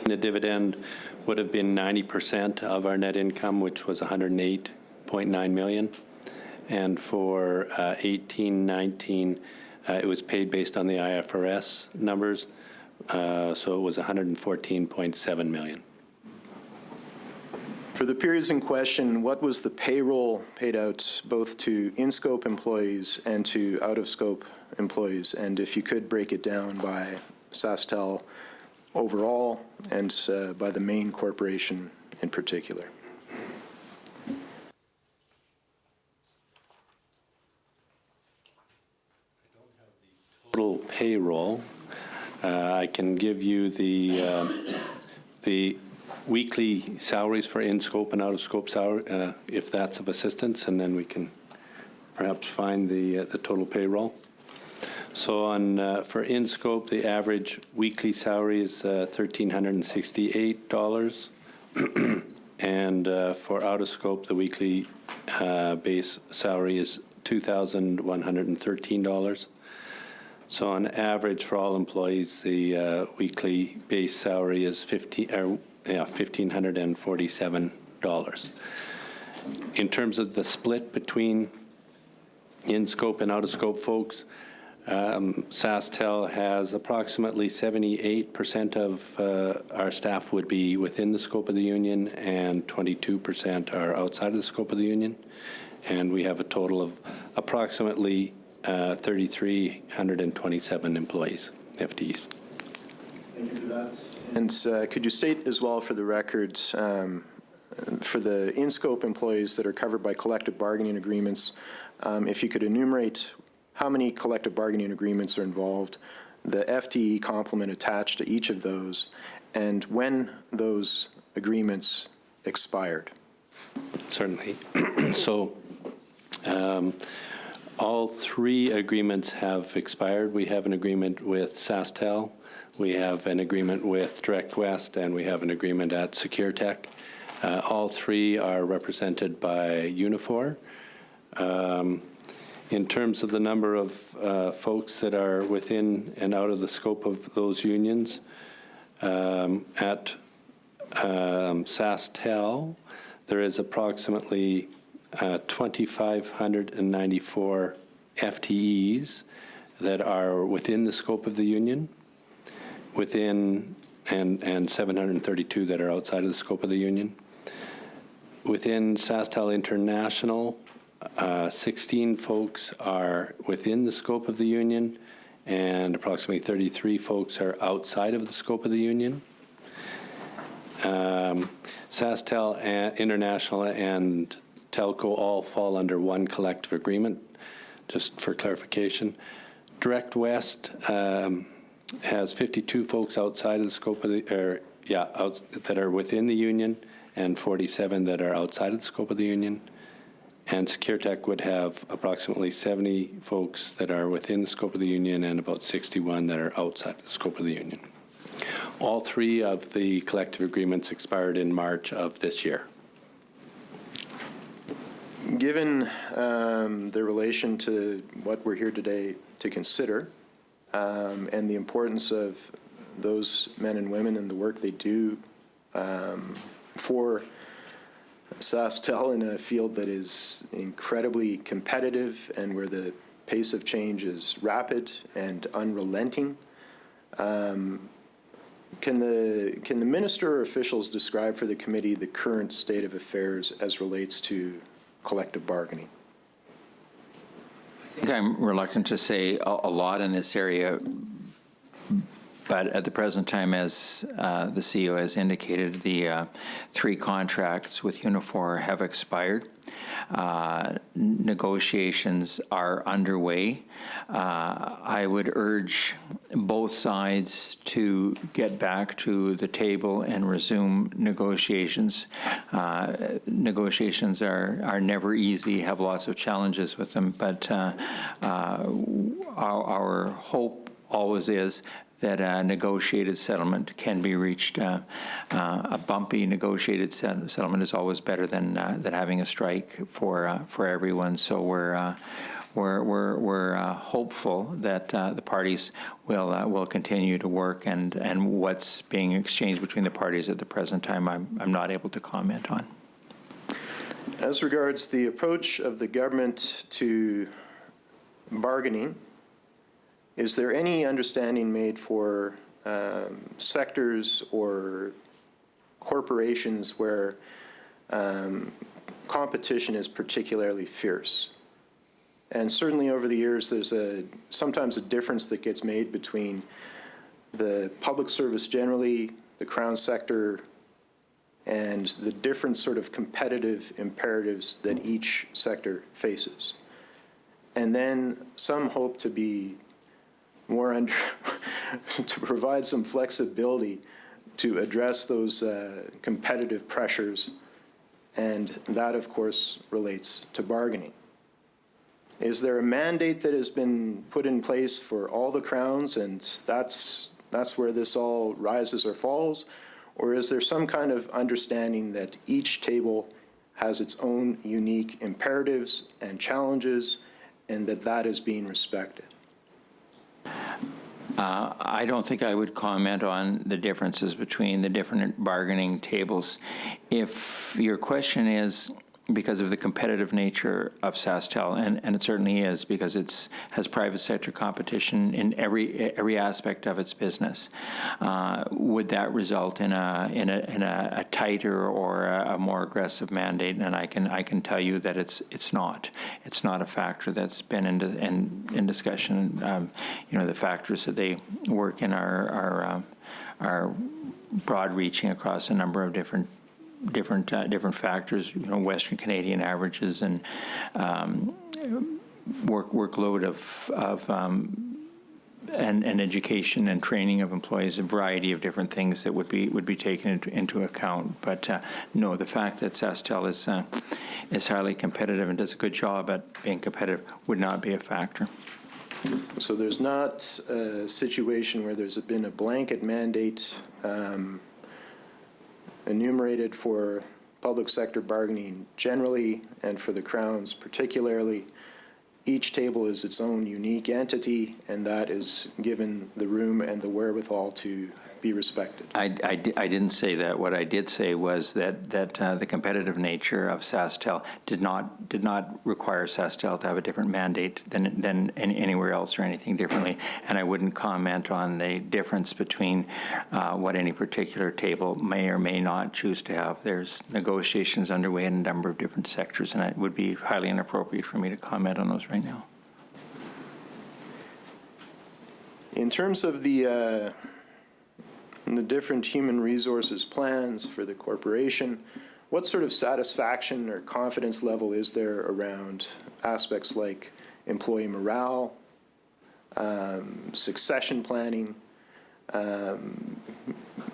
The dividend would have been 90% of our net income, which was $108.9 million. And for 18, 19, it was paid based on the IFRS numbers, so it was $114.7 million. For the periods in question, what was the payroll paid out both to in-scope employees and to out-of-scope employees? And if you could break it down by SaskTel overall and by the main corporation in particular. Total payroll. I can give you the weekly salaries for in-scope and out-of-scope salary, if that's of assistance, and then we can perhaps find the total payroll. So on for in-scope, the average weekly salary is $1,368, and for out-of-scope, the weekly base salary is $2,113. So on average for all employees, the weekly base salary is $1,547. In terms of the split between in-scope and out-of-scope folks, SaskTel has approximately 78% of our staff would be within the scope of the union, and 22% are outside of the scope of the union. And we have a total of approximately 3,327 employees, FTEs. Thank you for that. And could you state as well for the record, for the in-scope employees that are covered by collective bargaining agreements, if you could enumerate how many collective bargaining agreements are involved, the FTE complement attached to each of those, and when those agreements expired? Certainly. So all three agreements have expired. We have an agreement with SaskTel, we have an agreement with Direct West, and we have an agreement at SecureTech. All three are represented by Unifor. In terms of the number of folks that are within and out of the scope of those unions, at SaskTel, there is approximately 2,594 FTEs that are within the scope of the union, and 732 that are outside of the scope of the union. Within SaskTel International, 16 folks are within the scope of the union, and approximately 33 folks are outside of the scope of the union. SaskTel International and Telco all fall under one collective agreement, just for clarification. Direct West has 52 folks outside of the scope of the, that are within the union, and 47 that are outside of the scope of the union. And SecureTech would have approximately 70 folks that are within the scope of the union and about 61 that are outside the scope of the union. All three of the collective agreements expired in March of this year. Given the relation to what we're here today to consider, and the importance of those men and women and the work they do for SaskTel in a field that is incredibly competitive and where the pace of change is rapid and unrelenting, can the minister or officials describe for the committee the current state of affairs as relates to collective bargaining? I think I'm reluctant to say a lot in this area, but at the present time, as the CEO has indicated, the three contracts with Unifor have expired. Negotiations are underway. I would urge both sides to get back to the table and resume negotiations. Negotiations are never easy, have lots of challenges with them, but our hope always is that a negotiated settlement can be reached. A bumpy negotiated settlement is always better than having a strike for everyone. So we're hopeful that the parties will continue to work, and what's being exchanged between the parties at the present time, I'm not able to comment on. As regards the approach of the government to bargaining, is there any understanding made for sectors or corporations where competition is particularly fierce. And certainly over the years, there's sometimes a difference that gets made between the public service generally, the Crown sector, and the different sort of competitive imperatives that each sector faces. And then some hope to be more to provide some flexibility to address those competitive pressures, and that, of course, relates to bargaining. Is there a mandate that has been put in place for all the Crowns, and that's where this all rises or falls? Or is there some kind of understanding that each table has its own unique imperatives and challenges, and that is being respected? I don't think I would comment on the differences between the different bargaining tables. If your question is because of the competitive nature of SaskTel, and it certainly is because it has private sector competition in every aspect of its business, would that result in a tighter or a more aggressive mandate? And I can tell you that it's not a factor that's been in discussion. The factors that they work in are broad-reaching across a number of different factors, Western Canadian averages and workload and education and training of employees, a variety of different things that would be taken into account. But no, the fact that SaskTel is highly competitive and does a good job at being competitive would not be a factor. So there's not a situation where there's been a blanket mandate enumerated for public sector bargaining generally and for the Crowns particularly. Each table is its own unique entity, and that is given the room and the wherewithal to be respected. I didn't say that. What I did say was that the competitive nature of SaskTel did not require SaskTel to have a different mandate than anywhere else or anything differently. And I wouldn't comment on the difference between what any particular table may or may not choose to have. There's negotiations underway in a number of different sectors, and it would be highly inappropriate for me to comment on those right now. In terms of the different human resources plans for the corporation, what sort of satisfaction or confidence level is there around aspects like employee morale, succession planning,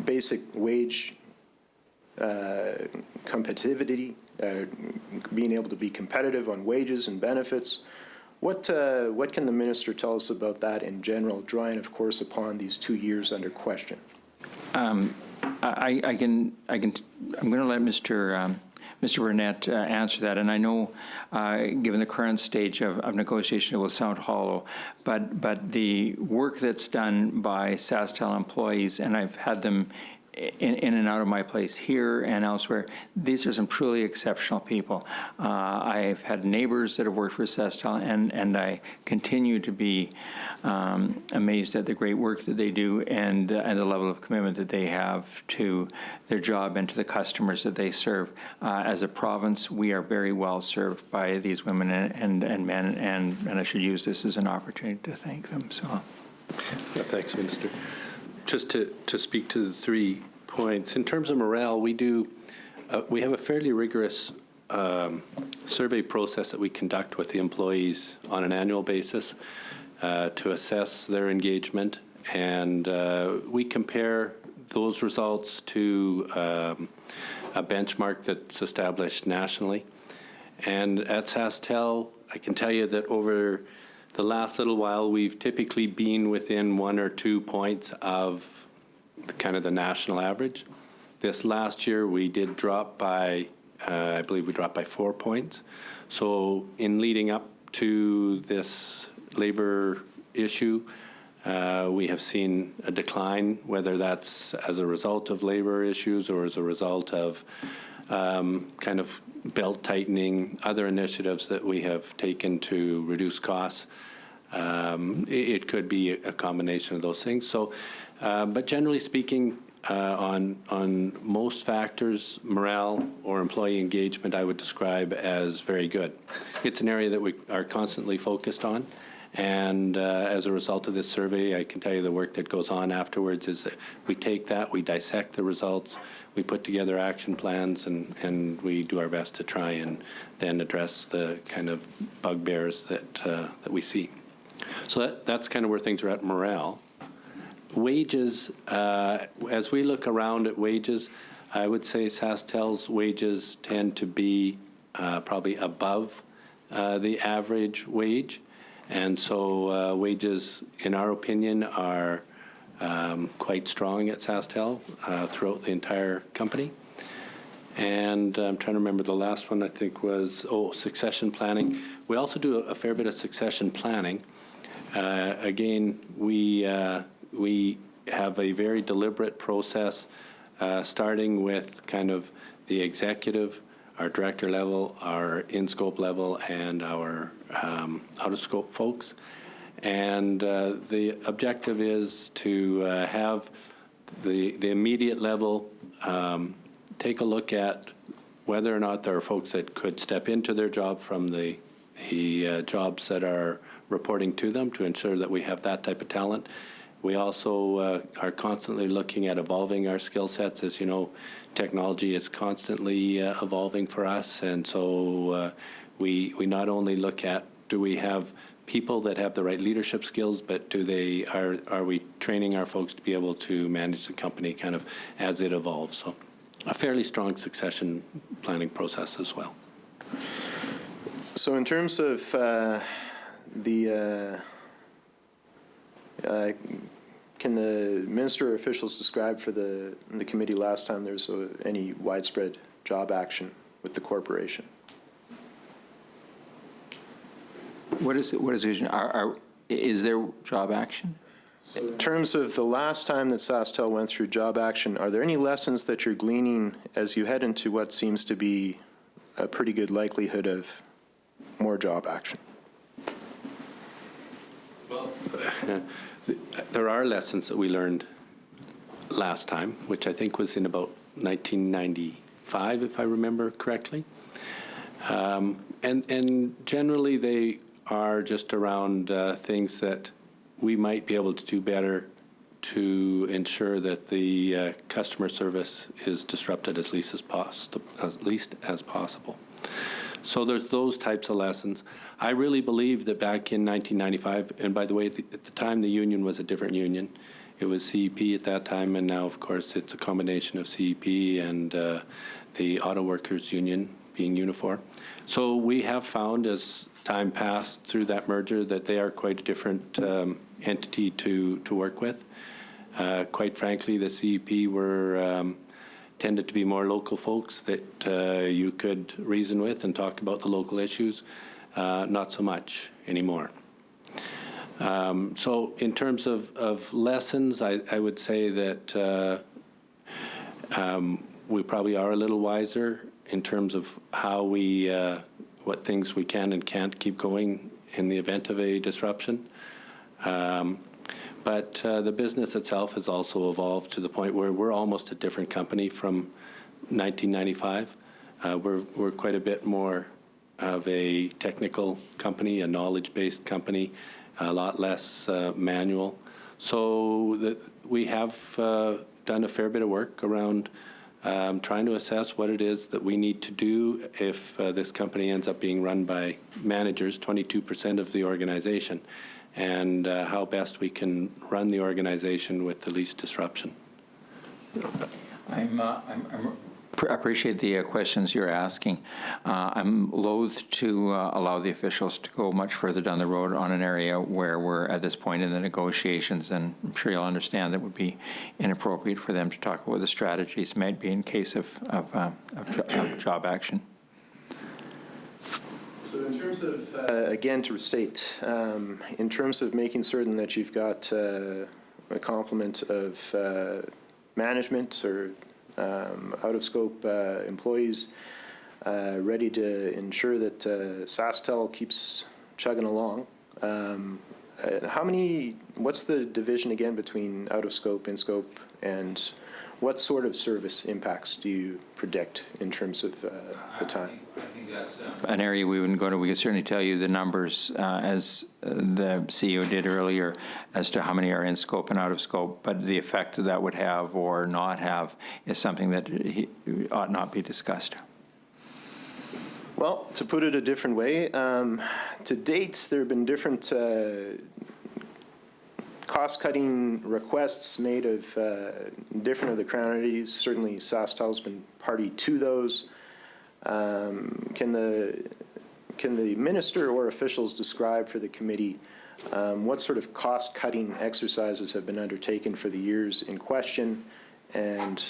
basic wage competitivity, being able to be competitive on wages and benefits? What can the minister tell us about that in general, drawing, of course, upon these 2 years under question? I'm going to let Mr. Burnett answer that, and I know, given the current stage of negotiation, it will sound hollow, but the work that's done by SaskTel employees, and I've had them in and out of my place here and elsewhere, these are some truly exceptional people. I've had neighbors that have worked for SaskTel, and I continue to be amazed at the great work that they do and the level of commitment that they have to their job and to the customers that they serve. As a province, we are very well served by these women and men, and I should use this as an opportunity to thank them. So, Yeah, thanks, Minister. Just to speak to the 3 points, in terms of morale, we have a fairly rigorous survey process that we conduct with the employees on an annual basis to assess their engagement, and we compare those results to a benchmark that's established nationally. And at SaskTel, I can tell you that over the last little while, we've typically been within 1 or 2 points of kind of the national average. This last year, we did drop by, I believe we dropped by 4 points. So in leading up to this labor issue, we have seen a decline, whether that's as a result of labor issues or as a result of kind of belt tightening, other initiatives that we have taken to reduce costs. It could be a combination of those things. So, but generally speaking, on most factors, morale or employee engagement, I would describe as very good. It's an area that we are constantly focused on. And as a result of this survey, I can tell you the work that goes on afterwards is that we take that, we dissect the results, we put together action plans, and we do our best to try and then address the kind of bugbears that we see. So that's kind of where things are at morale. Wages, as we look around at wages, I would say SaskTel's wages tend to be probably above the average wage. And so wages, in our opinion, are quite strong at SaskTel throughout the entire company. And I'm trying to remember the last one, I think was, succession planning. We also do a fair bit of succession planning. Again, we have a very deliberate process, starting with kind of the executive, our director level, our in-scope level, and our out-of-scope folks. And the objective is to have the immediate level take a look at whether or not there are folks that could step into their job from the jobs that are reporting to them to ensure that we have that type of talent. We also are constantly looking at evolving our skill sets. As you know, technology is constantly evolving for us, and so we not only look at do we have people that have the right leadership skills, but are we training our folks to be able to manage the company kind of as it evolves? So a fairly strong succession planning process as well. So in terms of can the minister or officials describe for the committee last time there was any widespread job action with the corporation? What is it? What is it? Is there job action? In terms of the last time that SaskTel went through job action, are there any lessons that you're gleaning as you head into what seems to be a pretty good likelihood of more job action? Well, there are lessons that we learned last time, which I think was in about 1995, if I remember correctly. And generally, they are just around things that we might be able to do better to ensure that the customer service is disrupted as least as possible. So there's those types of lessons. I really believe that back in 1995, and by the way, at the time the union was a different union. It was CEP at that time, and now, of course, it's a combination of CEP and the Auto Workers Union being Unifor. So we have found, as time passed through that merger, that they are quite a different entity to work with. Quite frankly, the CEP tended to be more local folks that you could reason with and talk about the local issues. Not so much anymore. So in terms of lessons, I would say that we probably are a little wiser in terms of how what things we can and can't keep going in the event of a disruption. But the business itself has also evolved to the point where we're almost a different company from 1995. We're quite a bit more of a technical company, a knowledge-based company, a lot less manual. So we have done a fair bit of work around trying to assess what it is that we need to do if this company ends up being run by managers, 22% of the organization, and how best we can run the organization with the least disruption. I appreciate the questions you're asking. I'm loath to allow the officials to go much further down the road on an area where we're at this point in the negotiations, and I'm sure you'll understand that it would be inappropriate for them to talk about what the strategies might be in case of job action. So in terms of, again, to restate, in terms of making certain that you've got a complement of management or out-of-scope employees ready to ensure that SaskTel keeps chugging along, what's the division again between out-of-scope, in-scope, and what sort of service impacts do you predict in terms of the time? I think that's an area we wouldn't go to. We could certainly tell you the numbers, as the CEO did earlier, as to how many are in scope and out of scope, but the effect that would have or not have is something that ought not be discussed. Well, to put it a different way, to date, there have been different cost-cutting requests made of different of the Crown entities. Certainly, SaskTel's been party to those. Can the minister or officials describe for the committee what sort of cost-cutting exercises have been undertaken for the years in question, and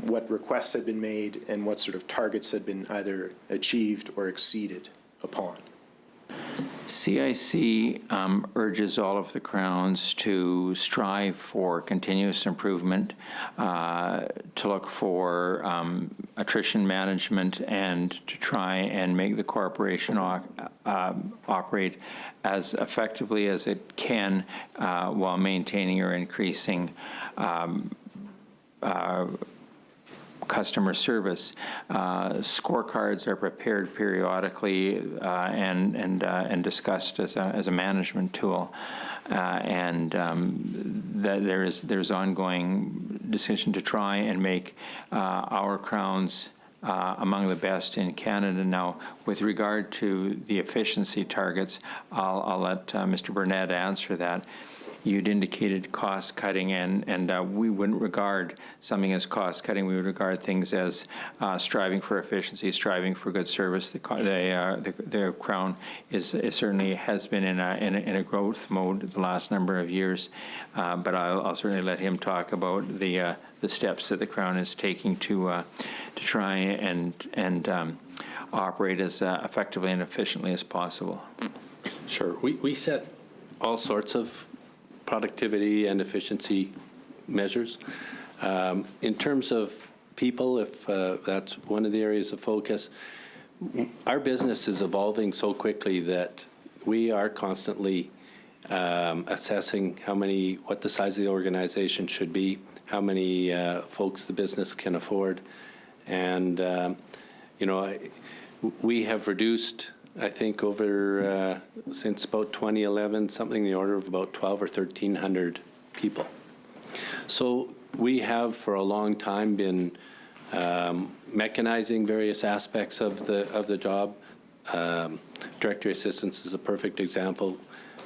what requests have been made, and what sort of targets have been either achieved or exceeded upon? CIC urges all of the Crowns to strive for continuous improvement, to look for attrition management, and to try and make the corporation operate as effectively as it can while maintaining or increasing customer service. Scorecards are prepared periodically and discussed as a management tool, and that there's ongoing decision to try and make our Crowns among the best in Canada. Now, with regard to the efficiency targets, I'll let Mr. Burnett answer that. You'd indicated cost-cutting, and we wouldn't regard something as cost-cutting. We would regard things as striving for efficiency, striving for good service. The Crown certainly has been in a growth mode the last number of years, but I'll certainly let him talk about the steps that the Crown is taking to try and operate as effectively and efficiently as possible. Sure. We set all sorts of productivity and efficiency measures. In terms of people, if that's one of the areas of focus, our business is evolving so quickly that we are constantly assessing what the size of the organization should be, how many folks the business can afford. And, we have reduced, I think, over since about 2011, something in the order of about 1,200 or 1,300 people. So we have for a long time been mechanizing various aspects of the job. Directory assistance is a perfect example.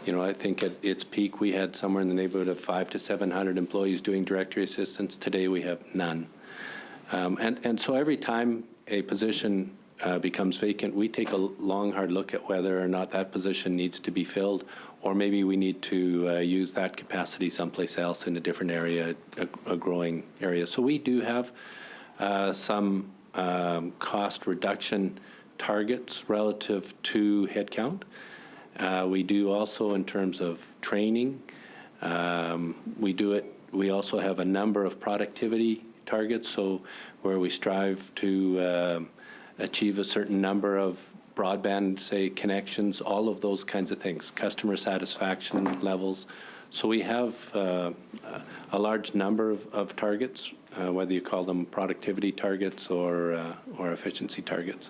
I think at its peak we had somewhere in the neighborhood of 500 to 700 employees doing directory assistance. Today we have none. And so every time a position becomes vacant, we take a long, hard look at whether or not that position needs to be filled, or maybe we need to use that capacity someplace else in a different area, a growing area. So we do have some cost reduction targets relative to headcount. We do also in terms of training. We also have a number of productivity targets, so where we strive to achieve a certain number of broadband, say, connections, all of those kinds of things, customer satisfaction levels. So we have a large number of targets, whether you call them productivity targets or efficiency targets.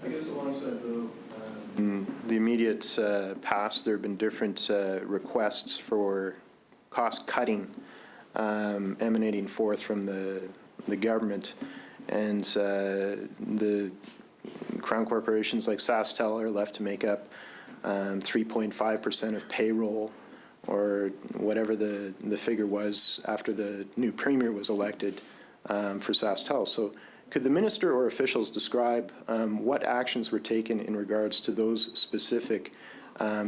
I guess alongside the immediate past, there have been different requests for cost-cutting emanating forth from the government. And the Crown corporations like SaskTel are left to make up 3.5% of payroll, or whatever the figure was after the new premier was elected for SaskTel. So could the minister or officials describe what actions were taken in regards to those specific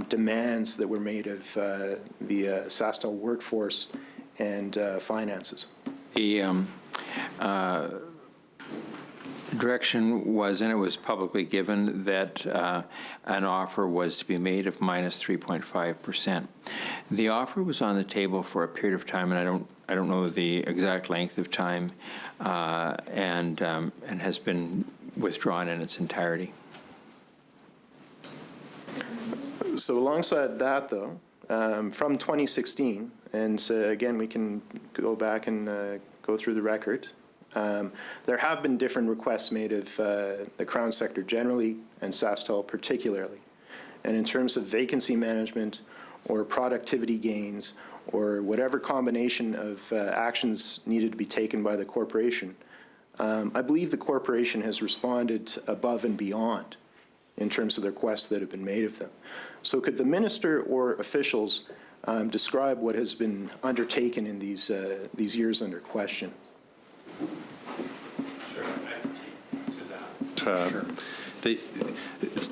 demands that were made of the SaskTel workforce and finances? The direction was, and it was publicly given, that an offer was to be made of minus 3.5%. The offer was on the table for a period of time, and I don't know the exact length of time, and has been withdrawn in its entirety. So alongside that, though, from 2016, And so, again, we can go back and go through the record. There have been different requests made of the Crown sector generally and SaskTel particularly. And in terms of vacancy management or productivity gains or whatever combination of actions needed to be taken by the corporation, I believe the corporation has responded above and beyond in terms of the requests that have been made of them. So could the minister or officials describe what has been undertaken in these years under question? Sure, I can take to that.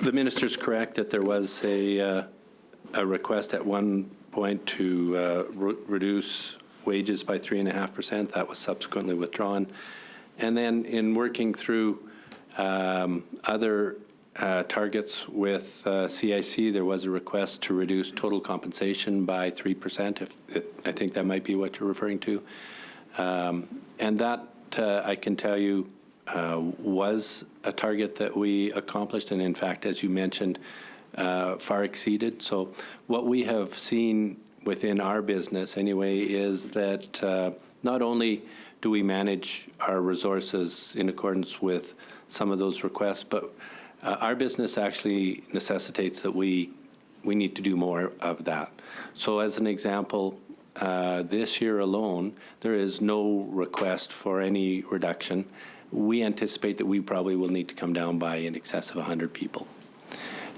The minister's correct that there was a request at one point to reduce wages by 3.5%. That was subsequently withdrawn. And then in working through other targets with CIC, there was a request to reduce total compensation by 3%. I think that might be what you're referring to. And that, I can tell you, was a target that we accomplished, and in fact, as you mentioned, far exceeded. So what we have seen within our business anyway is that not only do we manage our resources in accordance with some of those requests, but our business actually necessitates that we need to do more of that. So as an example, this year alone, there is no request for any reduction. We anticipate that we probably will need to come down by in excess of 100 people.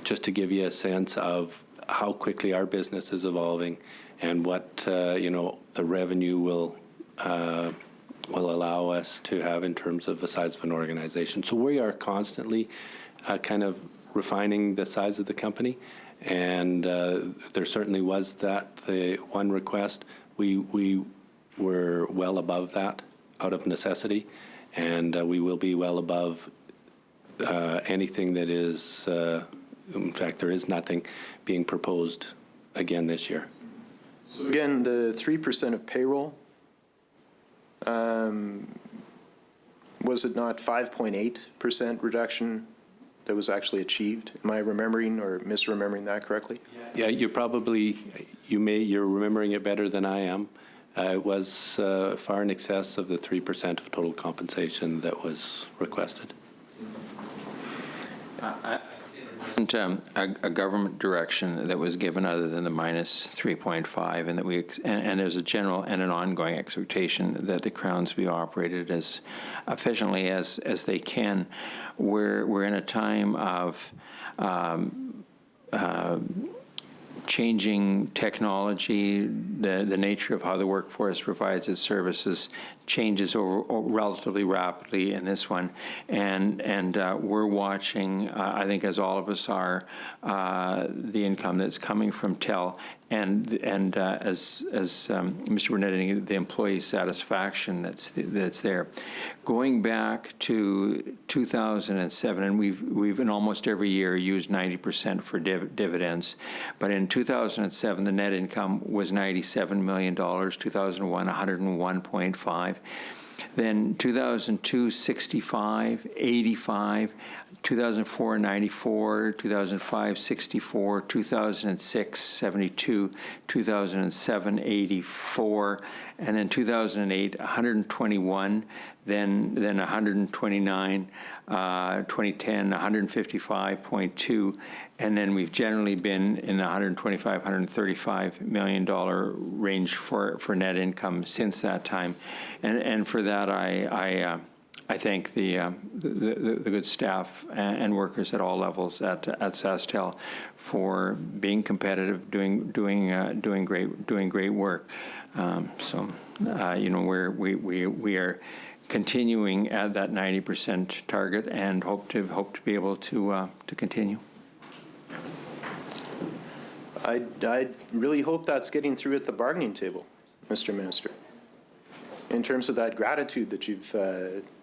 Just to give you a sense of how quickly our business is evolving and what the revenue will allow us to have in terms of the size of an organization. So we are constantly kind of refining the size of the company, and there certainly was the one request. We were well above that out of necessity, and we will be well above anything that is, in fact, there is nothing being proposed again this year. So again, the 3% of payroll, was it not 5.8% reduction that was actually achieved? Am I remembering or misremembering that correctly? Yeah, you're remembering it better than I am. It was far in excess of the 3% of total compensation that was requested. A government direction that was given other than the minus 3.5, and that and there's a general and an ongoing expectation that the Crowns be operated as efficiently as they can. We're in a time of changing technology. The nature of how the workforce provides its services changes relatively rapidly in this one, and we're watching, I think, as all of us are, the income that's coming from TEL, and as Mr. Burnett indicated, the employee satisfaction that's there. Going back to 2007, and we've in almost every year used 90% for dividends, but in 2007 the net income was $97 million. 2001, 101.5. Then 2002, 65, 85, 2004, 94, 2005, 64, 2006, 72, 2007, 84, and then 2008, 121, then 129, 2010, 155.2, and then we've generally been in the $125, $135 million range for net income since that time, and for that I thank the good staff and workers at all levels at SaskTel for being competitive, doing great work. We are continuing at that 90% target and hope to be able to continue. I really hope that's getting through at the bargaining table, Mr. Minister, in terms of that gratitude that you've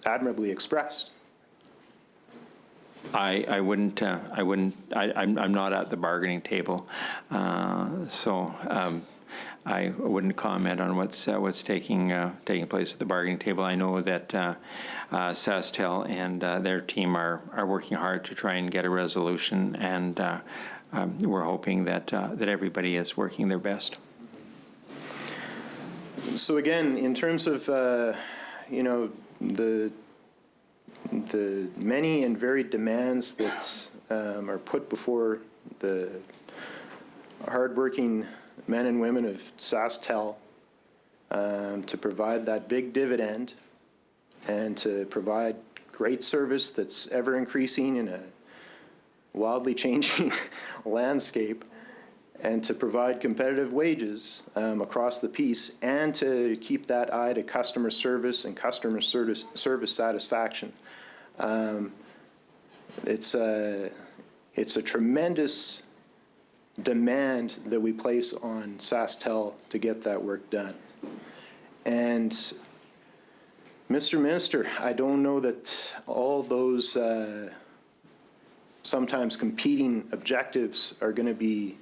admirably expressed. I'm not at the bargaining table, so I wouldn't comment on what's taking place at the bargaining table. I know that SaskTel and their team are working hard to try and get a resolution, and we're hoping that everybody is working their best. So again, in terms of, you know, the many and varied demands that are put before the hardworking men and women of SaskTel to provide that big dividend and to provide great service that's ever increasing in a wildly changing landscape, and to provide competitive wages across the piece, and to keep that eye to customer service and customer service satisfaction. It's a tremendous demand that we place on SaskTel to get that work done. And Mr. Minister, I don't know that all those sometimes competing objectives are going to be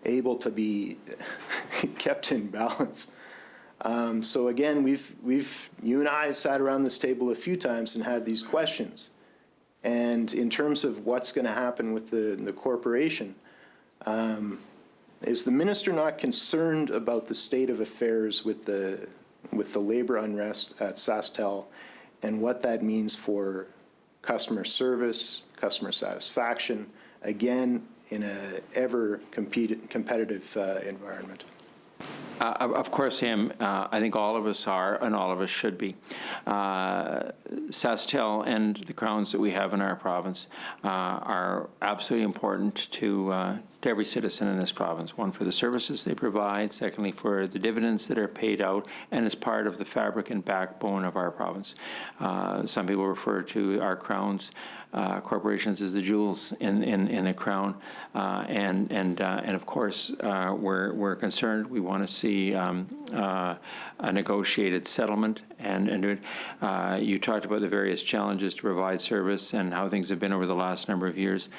able to be kept in balance. So again, you and I sat around this table a few times and had these questions. And in terms of what's going to happen with the corporation, is the minister not concerned about the state of affairs with the labor unrest at SaskTel and what that means for customer service, customer satisfaction, again, in an ever competitive environment? Of course, Sam, I think all of us are, and all of us should be. SaskTel and the crowns that we have in our province are absolutely important to every citizen in this province. One, for the services they provide. Secondly, for the dividends that are paid out, and as part of the fabric and backbone of our province. Some people refer to our crowns, corporations, as the jewels in a crown, and of course, we're concerned. We want to see a negotiated settlement, and you talked about the various challenges to provide service and how things have been over the last number of years.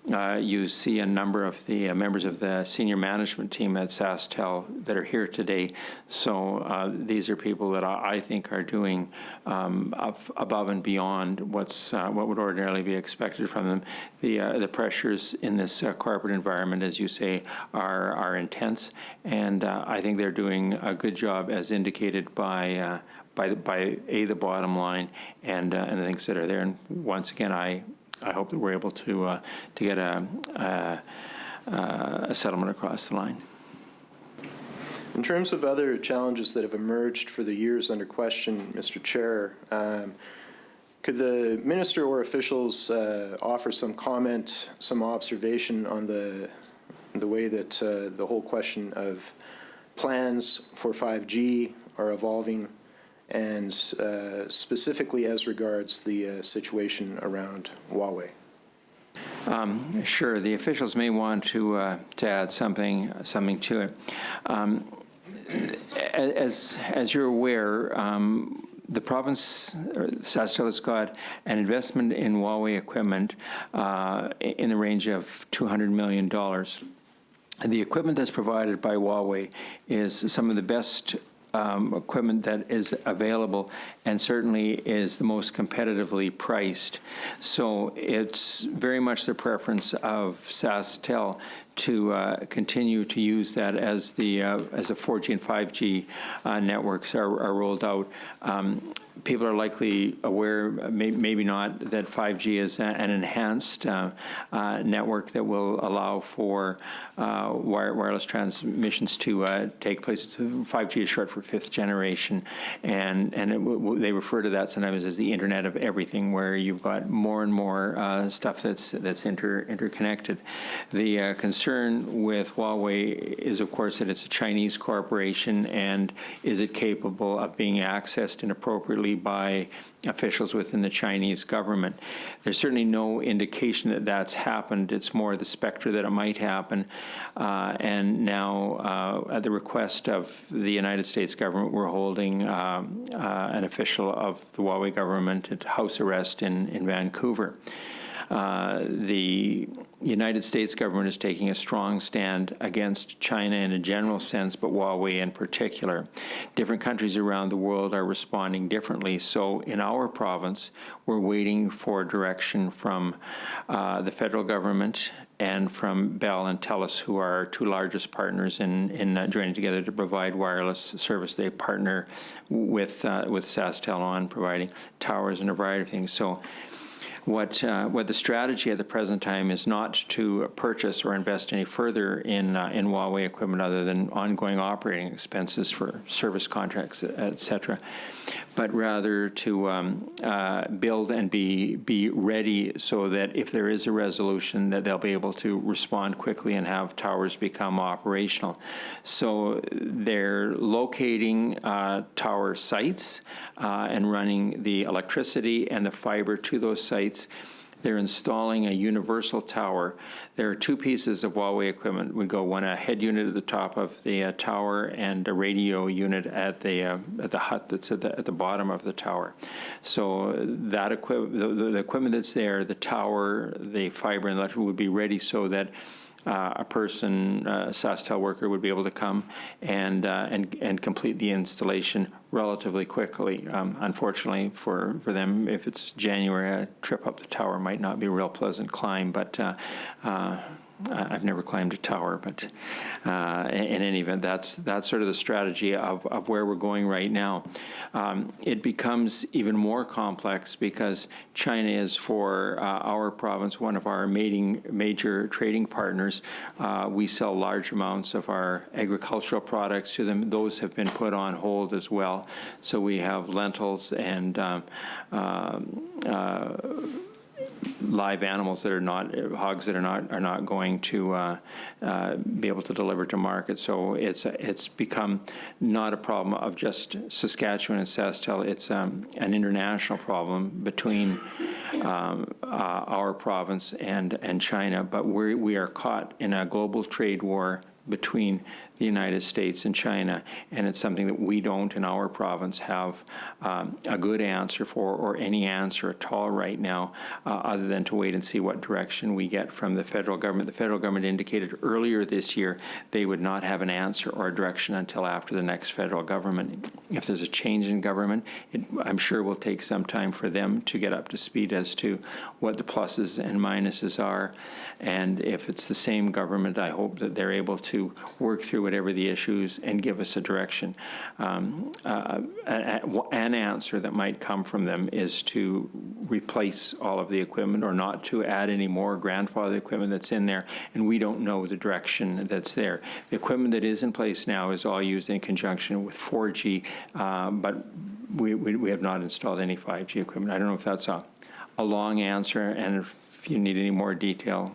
You see a number of the members of the senior management team at SaskTel that are here today. So these are people that I think are doing above and beyond what would ordinarily be expected from them. The pressures in this corporate environment, as you say, are intense, and I think they're doing a good job, as indicated by the bottom line and the things that are there. And once again, I hope that we're able to get a settlement across the line. In terms of other challenges that have emerged for the years under question, Mr. Chair, could the minister or officials offer some comment, some observation on the way that the whole question of plans for 5G are evolving, and specifically as regards the situation around Huawei? Sure. The officials may want to add something to it. As you're aware, the province, SaskTel, has got an investment in Huawei equipment in the range of $200 million. And the equipment that's provided by Huawei is some of the best equipment that is available, and certainly is the most competitively priced. So it's very much the preference of SaskTel to continue to use that as the 4G and 5G networks are rolled out. People are likely aware, maybe not, that 5G is an enhanced network that will allow for wireless transmissions to take place. 5G is short for fifth generation, and they refer to that sometimes as the Internet of Everything, where you've got more and more stuff that's interconnected. The concern with Huawei is, of course, that it's a Chinese corporation, and is it capable of being accessed inappropriately by officials within the Chinese government? There's certainly no indication that that's happened. It's more the specter that it might happen. And now, at the request of the United States government, we're holding an official of the Huawei government at house arrest in Vancouver. The United States government is taking a strong stand against China in a general sense, but Huawei in particular. Different countries around the world are responding differently. So in our province, we're waiting for direction from the federal government and from Bell and TELUS, who are our two largest partners in joining together to provide wireless service. They partner with SaskTel on providing towers and a variety of things. So what the strategy at the present time is not to purchase or invest any further in Huawei equipment other than ongoing operating expenses for service contracts, et cetera, but rather to build and be ready so that if there is a resolution that they'll be able to respond quickly and have towers become operational. So they're locating tower sites and running the electricity and the fiber to those sites. They're installing a universal tower. There are two pieces of Huawei equipment. We go one, a head unit at the top of the tower, and a radio unit at the hut that's at the bottom of the tower. So that the equipment that's there, the tower, the fiber and electric, would be ready so that a person, a SaskTel worker, would be able to come and complete the installation relatively quickly. Unfortunately for them, if it's January, a trip up the tower might not be a real pleasant climb, but I've never climbed a tower, but in any event, that's sort of the strategy of where we're going right now. It becomes even more complex because China is, for our province, one of our major trading partners. We sell large amounts of our agricultural products to them. Those have been put on hold as well. So we have lentils and live animals that are not hogs that are not going to be able to deliver to market. So it's become not a problem of just Saskatchewan and SaskTel. It's an international problem between our province and China. But we are caught in a global trade war between the United States and China, and it's something that we don't in our province have a good answer for, or any answer at all right now, other than to wait and see what direction we get from the federal government. The federal government indicated earlier this year they would not have an answer or a direction until after the next federal government. If there's a change in government, I'm sure will take some time for them to get up to speed as to what the pluses and minuses are. And if it's the same government, I hope that they're able to work through whatever the issues and give us a direction. An answer that might come from them is to replace all of the equipment or not to add any more grandfather equipment that's in there, and we don't know the direction that's there. The equipment that is in place now is all used in conjunction with 4G, but we have not installed any 5G equipment. I don't know if that's a long answer, and if you need any more detail.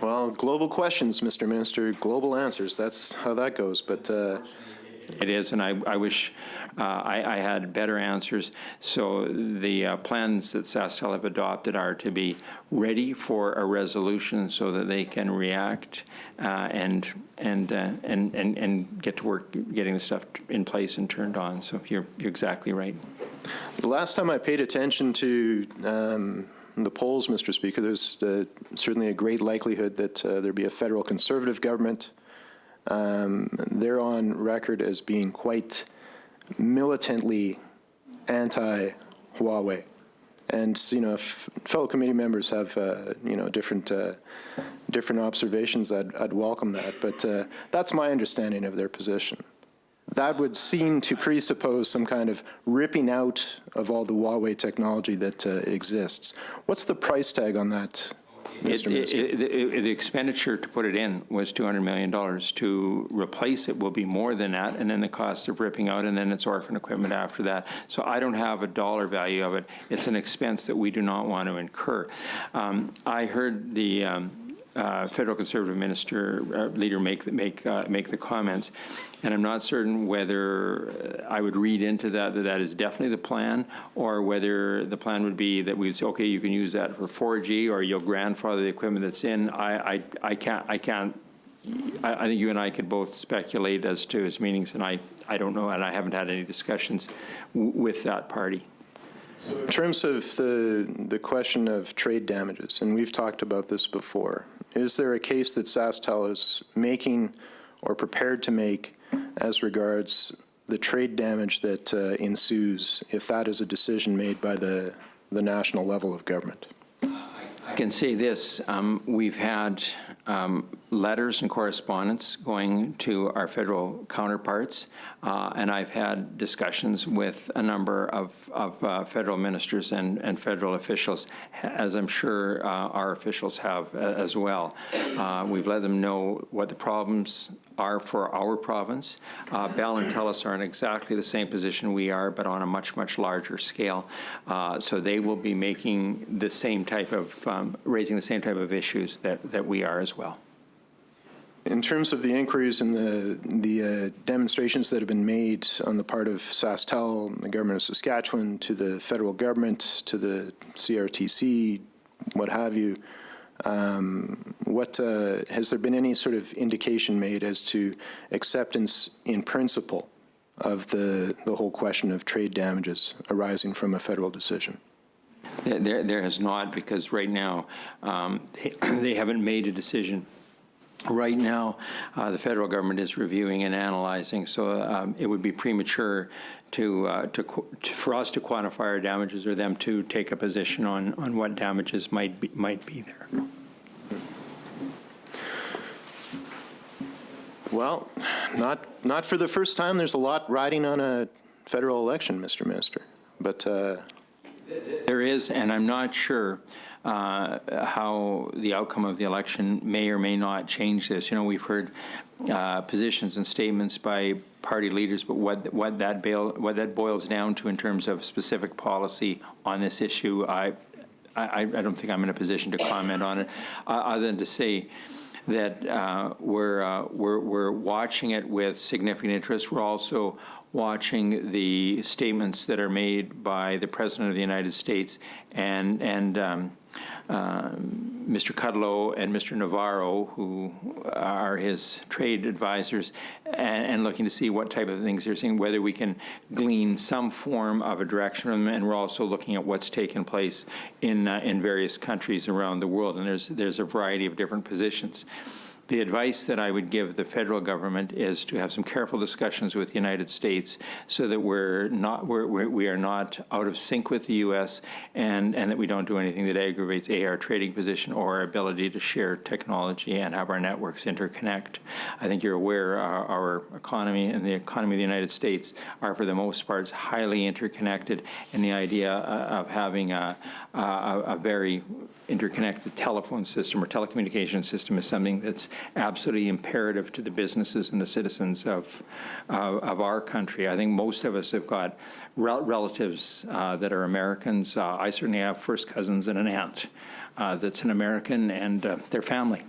Well, global questions, Mr. Minister, global answers. That's how that goes. But it is, and I wish I had better answers. So the plans that SaskTel have adopted are to be ready for a resolution so that they can react and get to work getting the stuff in place and turned on. So you're exactly right. the last time I paid attention to the polls, Mr. Speaker, there's certainly a great likelihood that there'd be a federal Conservative government. They're on record as being quite militantly anti-Huawei. And, you know, if fellow committee members have, you know, different observations, I'd welcome that. But that's my understanding of their position. That would seem to presuppose some kind of ripping out of all the Huawei technology that exists. What's the price tag on that, Mr. Minister? The expenditure to put it in was $200 million. To replace it will be more than that, and then the cost of ripping out, and then it's orphan equipment after that. So I don't have a dollar value of it. It's an expense that we do not want to incur. I heard the federal Conservative leader make the comments, and I'm not certain whether I would read into that that is definitely the plan, or whether the plan would be that we'd say, okay, you can use that for 4G, or you'll grandfather the equipment that's in. I think you and I could both speculate as to his meanings, and I don't know, and I haven't had any discussions with that party. In terms of the question of trade damages, and we've talked about this before, is there a case that SaskTel is making or prepared to make as regards the trade damage that ensues if that is a decision made by the national level of government? I can say this, we've had letters and correspondence going to our federal counterparts, and I've had discussions with a number of federal ministers and federal officials, as I'm sure our officials have as well. We've let them know what the problems are for our province. Bell and TELUS are in exactly the same position we are, but on a much, much larger scale. So they will be making the same type of, raising the same type of issues that we are as well. In terms of the inquiries and the demonstrations that have been made on the part of SaskTel, the government of Saskatchewan, to the federal government, to the CRTC, what have you, has there been any sort of indication made as to acceptance in principle of the whole question of trade damages arising from a federal decision? There has not, because right now they haven't made a decision. Right now, the federal government is reviewing and analyzing, so it would be premature for us to quantify our damages or them to take a position on what damages might be there. Well, not for the first time. There's a lot riding on a federal election, Mr. Minister. But there is, and I'm not sure how the outcome of the election may or may not change this. You know, we've heard positions and statements by party leaders, but what that boils down to in terms of specific policy on this issue, I don't think I'm in a position to comment on it, other than to say that we're watching it with significant interest. We're also watching the statements that are made by the President of the United States and Mr. Kudlow and Mr. Navarro, who are his trade advisors, and looking to see what type of things they're seeing, whether we can glean some form of a direction from them. And we're also looking at what's taken place in various countries around the world, and there's a variety of different positions. The advice that I would give the federal government is to have some careful discussions with the United States so that we are not out of sync with the U.S. and that we don't do anything that aggravates our trading position or our ability to share technology and have our networks interconnect. I think you're aware our economy and the economy of the United States are, for the most part, highly interconnected, and the idea of having a very interconnected telephone system or telecommunication system is something that's absolutely imperative to the businesses and the citizens of our country. I think most of us have got relatives that are Americans. I certainly have first cousins and an aunt that's an American, and their family,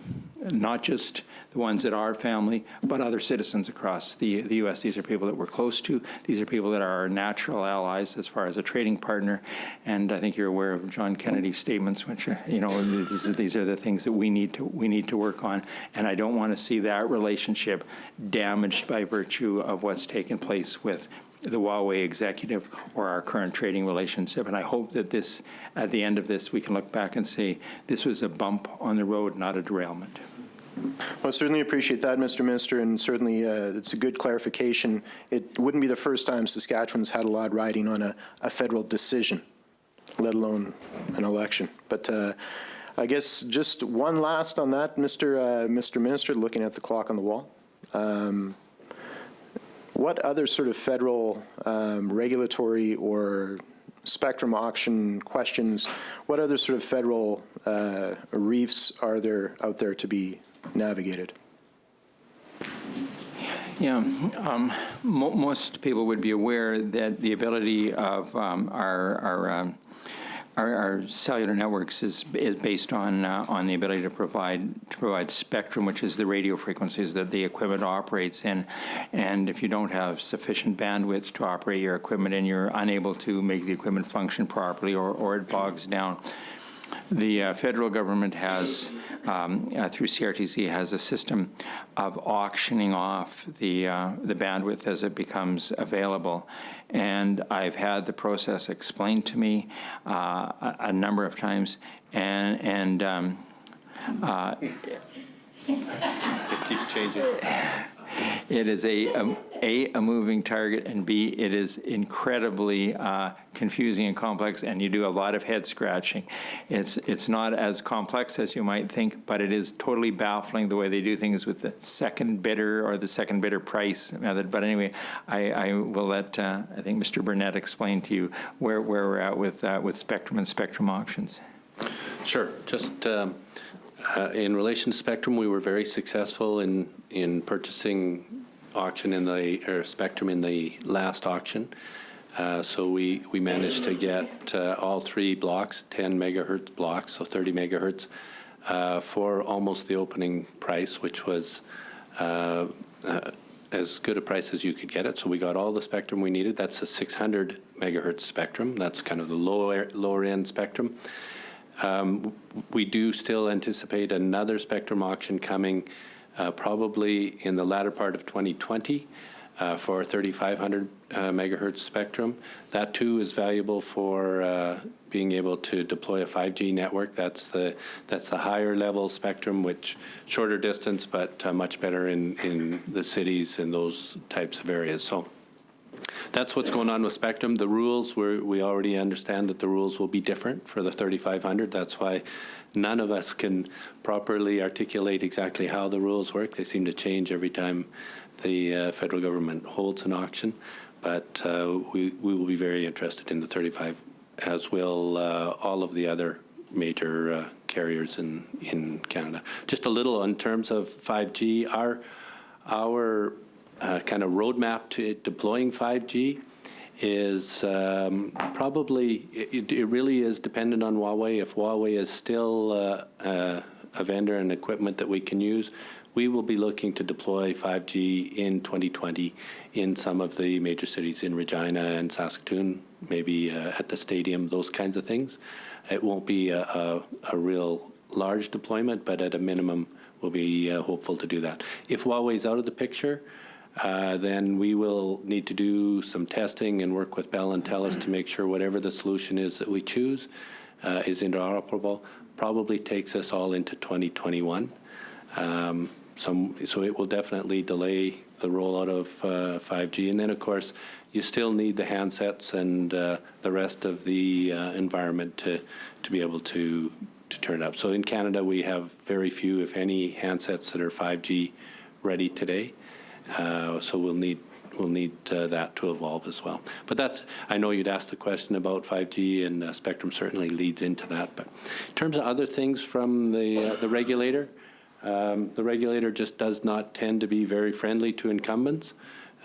not just the ones that are family, but other citizens across the U.S. These are people that we're close to. These are people that are our natural allies as far as a trading partner. And I think you're aware of John Kennedy's statements, which are, you know, these are the things that we need to work on. And I don't want to see that relationship damaged by virtue of what's taken place with the Huawei executive or our current trading relationship. And I hope that this, at the end of this, we can look back and say this was a bump on the road, not a derailment. Well, I certainly appreciate that, Mr. Minister, and certainly it's a good clarification. It wouldn't be the first time Saskatchewan's had a lot riding on a federal decision, let alone an election. But I guess just one last on that, Mr. Minister, looking at the clock on the wall. What other sort of federal regulatory or spectrum auction questions, what other sort of federal reefs are there out there to be navigated? Yeah, most people would be aware that the ability of our cellular networks is based on the ability to provide spectrum, which is the radio frequencies that the equipment operates in. And if you don't have sufficient bandwidth to operate your equipment and you're unable to make the equipment function properly, or it bogs down, The federal government has, through CRTC, has a system of auctioning off the bandwidth as it becomes available. And I've had the process explained to me a number of times, and It keeps changing. it is a moving target, and B, it is incredibly confusing and complex, and you do a lot of head scratching. It's not as complex as you might think, but it is totally baffling the way they do things with the second bidder or the second bidder price method. But anyway, I will let I think Mr. Burnett explain to you where we're at with spectrum and spectrum auctions. Sure. Just in relation to spectrum, we were very successful in purchasing spectrum in the last auction. So we managed to get all 3 blocks, 10 megahertz blocks, so 30 megahertz, for almost the opening price, which was as good a price as you could get it. So we got all the spectrum we needed. That's the 600 megahertz spectrum. That's kind of the lower end spectrum. We do still anticipate another spectrum auction coming probably in the latter part of 2020 for 3,500 megahertz spectrum. That too is valuable for being able to deploy a 5G network. That's the higher level spectrum, which shorter distance, but much better in the cities and those types of areas. So that's what's going on with spectrum. The rules, we already understand that the rules will be different for the 3,500. That's why none of us can properly articulate exactly how the rules work. They seem to change every time the federal government holds an auction. But we will be very interested in the 35, as will all of the other major carriers in Canada. Just a little in terms of 5G, our kind of roadmap to deploying 5G is probably, it really is dependent on Huawei. If Huawei is still a vendor and equipment that we can use, we will be looking to deploy 5G in 2020 in some of the major cities in Regina and Saskatoon, maybe at the stadium, those kinds of things. It won't be a real large deployment, but at a minimum, we'll be hopeful to do that. If Huawei's out of the picture, then we will need to do some testing and work with Bell and TELUS to make sure whatever the solution is that we choose is interoperable. Probably takes us all into 2021. So it will definitely delay the rollout of 5G. And then, of course, you still need the handsets and the rest of the environment to be able to turn it up. So in Canada, we have very few, if any, handsets that are 5G ready today. So we'll need that to evolve as well. But that's, I know you'd asked the question about 5G, and spectrum certainly leads into that. But in terms of other things from the regulator just does not tend to be very friendly to incumbents.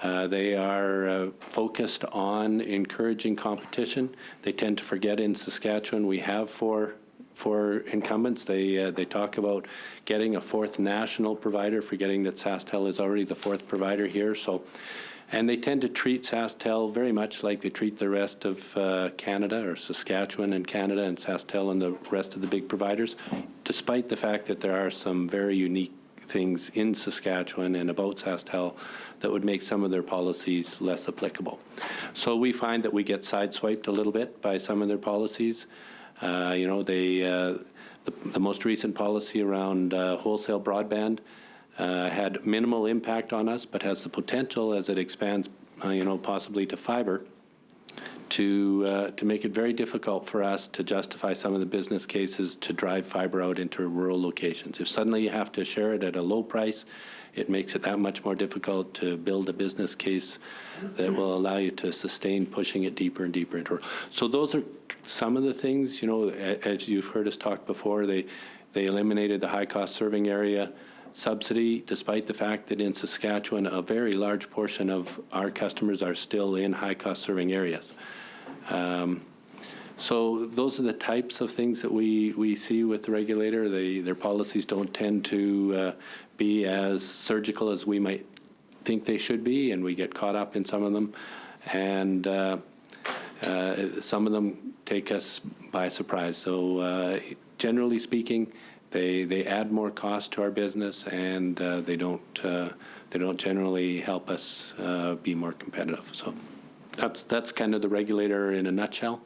They are focused on encouraging competition. They tend to forget in Saskatchewan we have for incumbents. They talk about getting a 4th national provider, forgetting that SaskTel is already the 4th provider here. So, and they tend to treat SaskTel very much like they treat the rest of Canada, or Saskatchewan and Canada, and SaskTel and the rest of the big providers, despite the fact that there are some very unique things in Saskatchewan and about SaskTel that would make some of their policies less applicable. So we find that we get sideswiped a little bit by some of their policies. You know, the most recent policy around wholesale broadband had minimal impact on us, but has the potential, as it expands, possibly to fiber, to make it very difficult for us to justify some of the business cases to drive fiber out into rural locations. If suddenly you have to share it at a low price, it makes it that much more difficult to build a business case that will allow you to sustain pushing it deeper and deeper into rural. So those are some of the things, as you've heard us talk before, they eliminated the high-cost serving area subsidy, despite the fact that in Saskatchewan, a very large portion of our customers are still in high-cost serving areas. So those are the types of things that we see with the regulator. Their policies don't tend to be as surgical as we might think they should be, and we get caught up in some of them. And some of them take us by surprise. So generally speaking, they add more cost to our business, and they don't generally help us be more competitive. So that's kind of the regulator in a nutshell.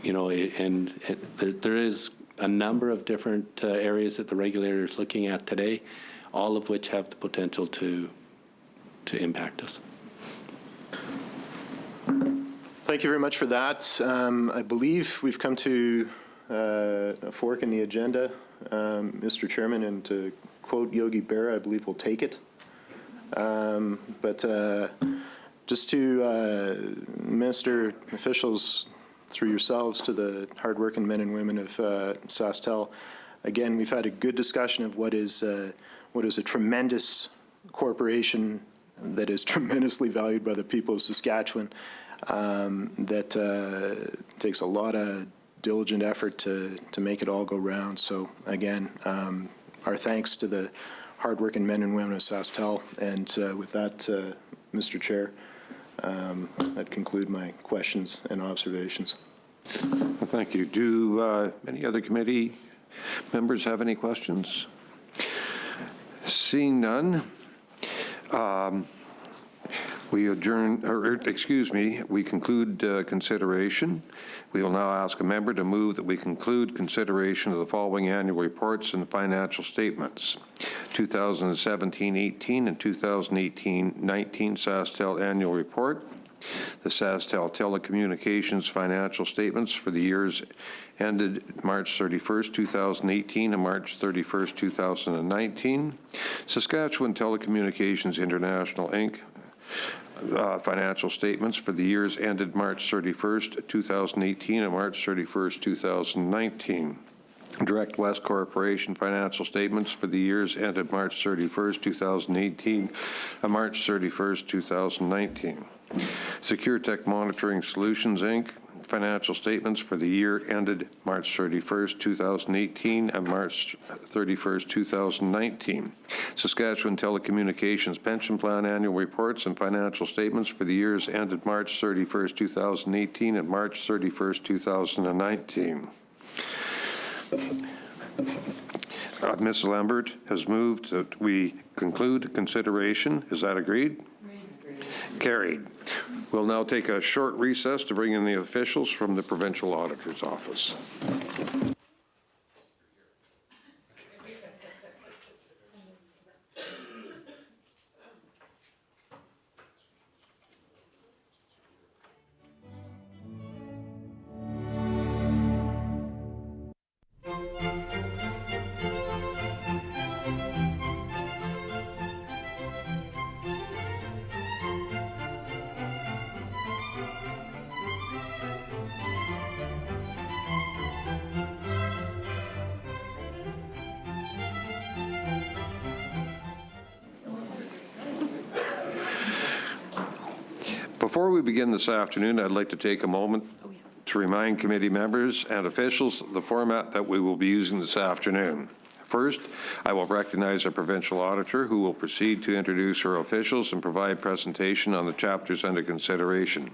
You know, there is a number of different areas that the regulator is looking at today, all of which have the potential to impact us. Thank you very much for that. I believe we've come to a fork in the agenda, Mr. Chairman, and to quote Yogi Berra, I believe we'll take it. But just to minister officials through yourselves to the hardworking men and women of SaskTel, again, we've had a good discussion of what is a tremendous corporation that is tremendously valued by the people of Saskatchewan, that takes a lot of diligent effort to make it all go round. So again, our thanks to the hardworking men and women of SaskTel. And with that, Mr. Chair, that conclude my questions and observations. Well, thank you. Do any other committee members have any questions? Seeing none, we adjourn, or excuse me, we conclude consideration. We will now ask a member to move that we conclude consideration of the following annual reports and financial statements: 2017-18 and 2018-19 SaskTel Annual Report, the SaskTel Telecommunications financial statements for the years ended March 31st, 2018 and March 31st, 2019, Saskatchewan Telecommunications International, Inc., financial statements for the years ended March 31st, 2018 and March 31st, 2019. Direct West Corporation financial statements for the years ended March 31st, 2018 and March 31st, 2019. Secure Tech Monitoring Solutions, Inc., financial statements for the year ended March 31st, 2018 and March 31st, 2019. Saskatchewan Telecommunications Pension Plan annual reports and financial statements for the years ended March 31st, 2018 and March 31st, 2019. Ms. Lambert has moved that we conclude consideration. Is that agreed? Agreed. Carried. We'll now take a short recess to bring in the officials from the Provincial Auditor's Office. Before we begin this afternoon, I'd like to take a moment to remind committee members and officials the format that we will be using this afternoon. First, I will recognize our provincial auditor, who will proceed to introduce her officials and provide presentation on the chapters under consideration.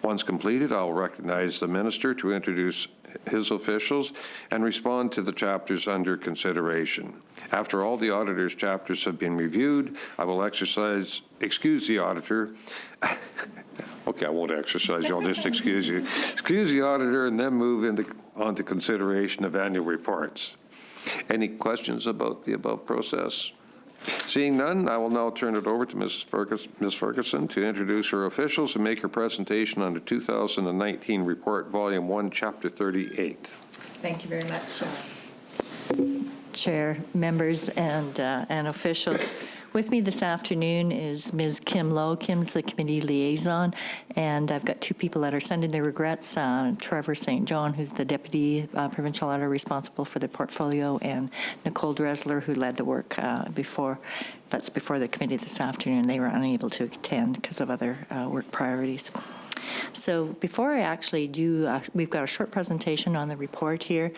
Once completed, I will recognize the minister to introduce his officials and respond to the chapters under consideration. After all the auditor's chapters have been reviewed, I will excuse the auditor. Okay, I won't exercise you, I'll just excuse you. Excuse the auditor and then move on to consideration of annual reports. Any questions about the above process? Seeing none, I will now turn it over to Ms. Ferguson to introduce her officials and make her presentation on the 2019 report, Volume 1, Chapter 38. Thank you very much, Chair, members, and officials. With me this afternoon is Ms. Kim Lowe. Kim's the committee liaison, and I've got two people that are sending their regrets, Trevor St. John, who's the deputy provincial auditor responsible for the portfolio, and Nicole Dresler, who led the work before the committee this afternoon. They were unable to attend because of other work priorities. So before I actually do, we've got a short presentation on the report here.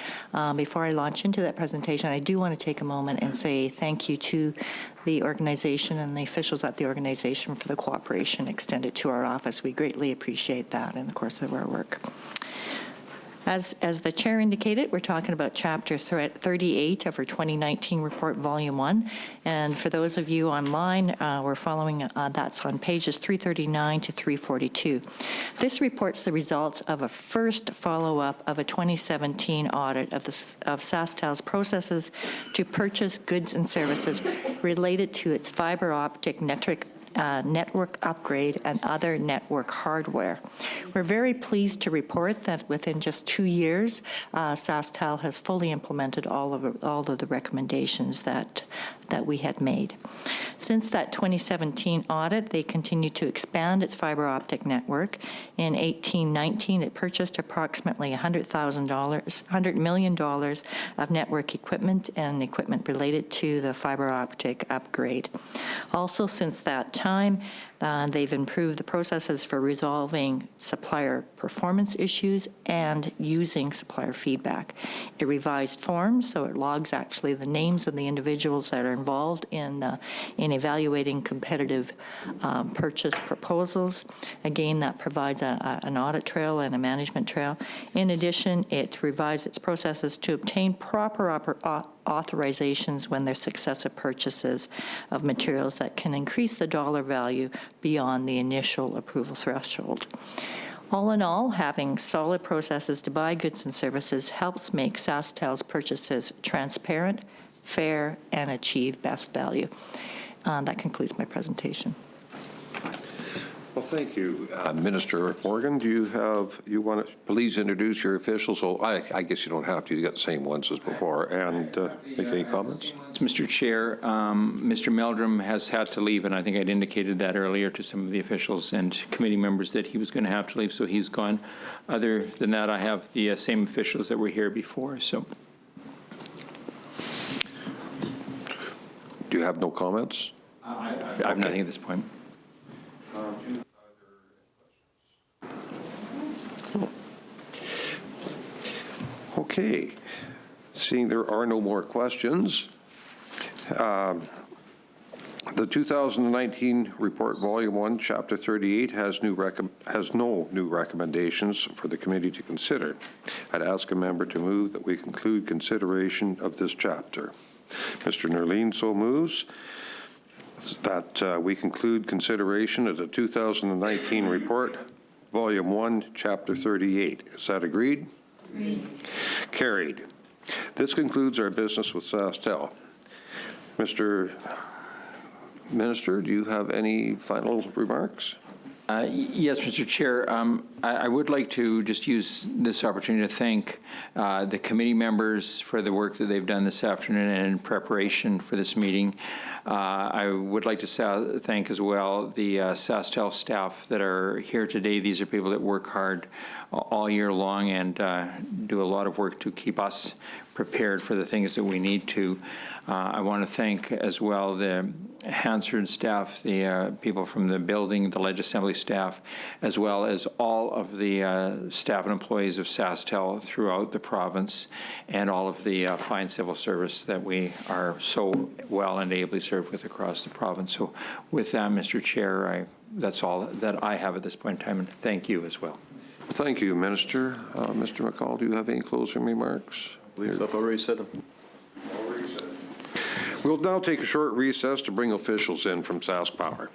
Before I launch into that presentation, I do want to take a moment and say thank you to the organization and the officials at the organization for the cooperation extended to our office. We greatly appreciate that in the course of our work. As the chair indicated, we're talking about Chapter 38 of our 2019 report, Volume 1. And for those of you online, we're following, that's on pages 339 to 342. This reports the results of a first follow-up of a 2017 audit of SaskTel's processes to purchase goods and services related to its fiber optic network upgrade and other network hardware. We're very pleased to report that within just 2 years, SaskTel has fully implemented all of the recommendations that we had made. Since that 2017 audit, they continue to expand its fiber optic network. In 18-19, it purchased approximately $100 million of network equipment and equipment related to the fiber optic upgrade. Also, since that time, they've improved the processes for resolving supplier performance issues and using supplier feedback. It revised forms, so it logs actually the names of the individuals that are involved in evaluating competitive purchase proposals. Again, that provides an audit trail and a management trail. In addition, it revised its processes to obtain proper authorizations when there's successive purchases of materials that can increase the dollar value beyond the initial approval threshold. All in all, having solid processes to buy goods and services helps make SaskTel's purchases transparent, fair, and achieve best value. That concludes my presentation. Well, thank you. Minister Morgan, you want to please introduce your officials? So I guess you don't have to. You got the same ones as before. And make any comments? Mr. Chair, Mr. Meldrum has had to leave, and I think I'd indicated that earlier to some of the officials and committee members that he was going to have to leave, so he's gone. Other than that, I have the same officials that were here before. So, Do you have no comments? I have nothing at this point. Okay. Seeing there are no more questions, the 2019 report, Volume 1, Chapter 38, has no new recommendations for the committee to consider. I'd ask a member to move that we conclude consideration of this chapter. Mr. Nerlin so moves that we conclude consideration of the 2019 report, Volume 1, Chapter 38. Is that agreed? Agreed. Carried. This concludes our business with SaskTel. Mr. Minister, do you have any final remarks? Yes, Mr. Chair. I would like to just use this opportunity to thank the committee members for the work that they've done this afternoon and in preparation for this meeting. I would like to thank as well the SaskTel staff that are here today. These are people that work hard all year long and do a lot of work to keep us prepared for the things that we need to. I want to thank as well the Hansard staff, the people from the building, the Ledge Assembly staff, as well as all of the staff and employees of SaskTel throughout the province, and all of the fine civil service that we are so well and ably served with across the province. So with that, Mr. Chair, that's all that I have at this point in time, and thank you as well. Thank you, Minister. Mr. McCall, do you have any closing remarks? I believe I've already said them. We'll now take a short recess to bring officials in from SaskPower.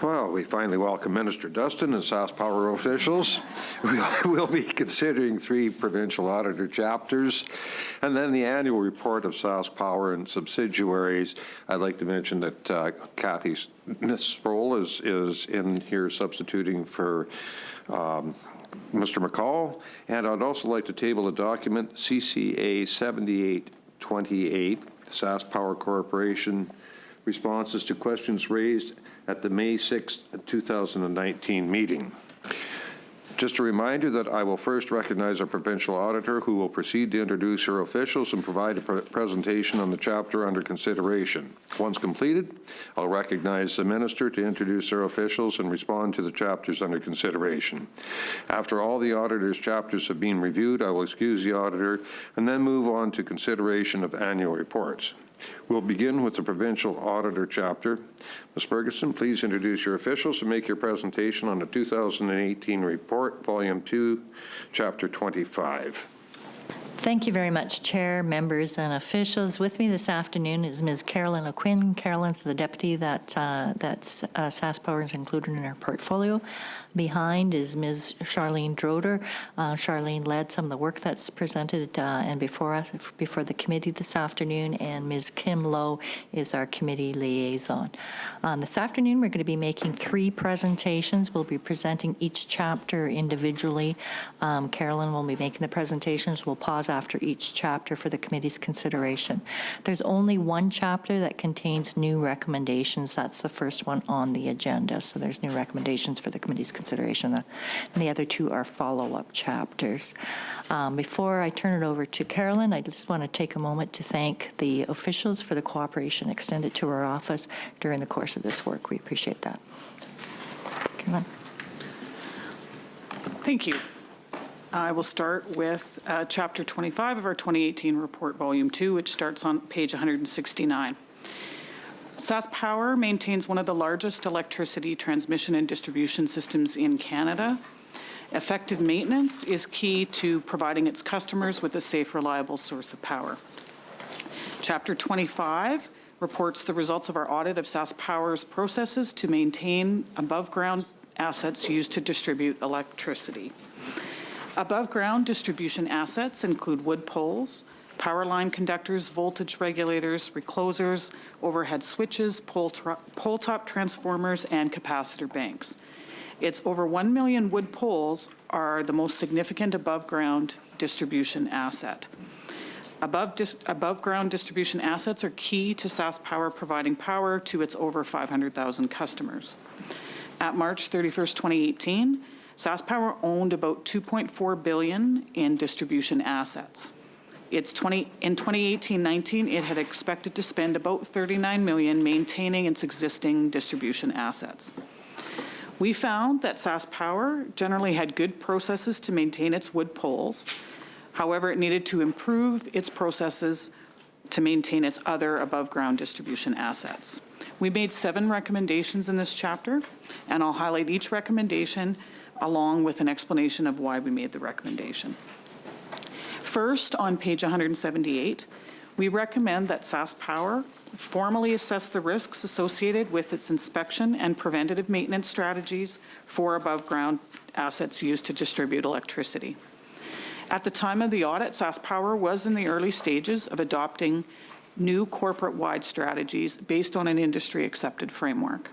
Well, we finally welcome Minister Dustin and South Power officials. We'll be considering 3 provincial auditor chapters, and then the annual report of South Power and subsidiaries. I'd like to mention that Kathy Sproul is in here substituting for Mr. McCall, and I'd also like to table a document, CCA 7828, South Power Corporation responses to questions raised at the May 6, 2019 meeting. Just a reminder that I will first recognize our provincial auditor, who will proceed to introduce her officials and provide a presentation on the chapter under consideration. Once completed, I'll recognize the minister to introduce her officials and respond to the chapters under consideration. After all the auditor's chapters have been reviewed, I will excuse the auditor and then move on to consideration of annual reports. We'll begin with the provincial auditor chapter. Ms. Ferguson, please introduce your officials and make your presentation on the 2018 report, Volume 2, Chapter 25. Thank you very much, Chair, members, and officials. With me this afternoon is Ms. Carolyn O'Quinn. Carolyn's the deputy that SAS Power is included in our portfolio. Behind is Ms. Charlene Droder. Charlene led some of the work that's presented and before the committee this afternoon, and Ms. Kim Lowe is our committee liaison. This afternoon, we're going to be making 3 presentations. We'll be presenting each chapter individually. Carolyn will be making the presentations. We'll pause after each chapter for the committee's consideration. There's only one chapter that contains new recommendations. That's the first one on the agenda. So there's new recommendations for the committee's consideration, and the other 2 are follow-up chapters. Before I turn it over to Carolyn, I just want to take a moment to thank the officials for the cooperation extended to our office during the course of this work. We appreciate that. Carolyn. Thank you. I will start with Chapter 25 of our 2018 report, Volume 2, which starts on page 169. SAS Power maintains one of the largest electricity transmission and distribution systems in Canada. Effective maintenance is key to providing its customers with a safe, reliable source of power. Chapter 25 reports the results of our audit of SAS Power's processes to maintain above-ground assets used to distribute electricity. Above-ground distribution assets include wood poles, power line conductors, voltage regulators, reclosers, overhead switches, pole-top transformers, and capacitor banks. Its over 1 million wood poles are the most significant above-ground distribution asset. Above-ground distribution assets are key to SAS Power providing power to its over 500,000 customers. At March 31st, 2018, SAS Power owned about $2.4 billion in distribution assets. In 2018-19, it had expected to spend about $39 million maintaining its existing distribution assets. We found that SAS Power generally had good processes to maintain its wood poles. However, it needed to improve its processes to maintain its other above-ground distribution assets. We made 7 recommendations in this chapter, and I'll highlight each recommendation along with an explanation of why we made the recommendation. First, on page 178, we recommend that SAS Power formally assess the risks associated with its inspection and preventative maintenance strategies for above-ground assets used to distribute electricity. At the time of the audit, SAS Power was in the early stages of adopting new corporate-wide strategies based on an industry-accepted framework.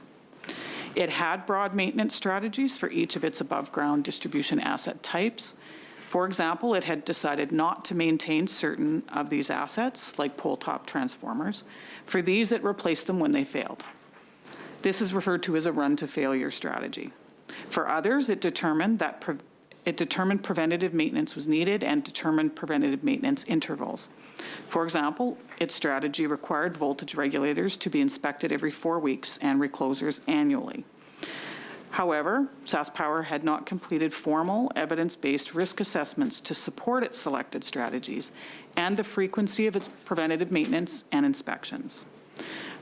It had broad maintenance strategies for each of its above-ground distribution asset types. For example, it had decided not to maintain certain of these assets, like pole-top transformers. For these, it replaced them when they failed. This is referred to as a run-to-failure strategy. For others, it determined preventative maintenance was needed and determined preventative maintenance intervals. For example, its strategy required voltage regulators to be inspected every 4 weeks and reclosers annually. However, SAS Power had not completed formal evidence-based risk assessments to support its selected strategies and the frequency of its preventative maintenance and inspections.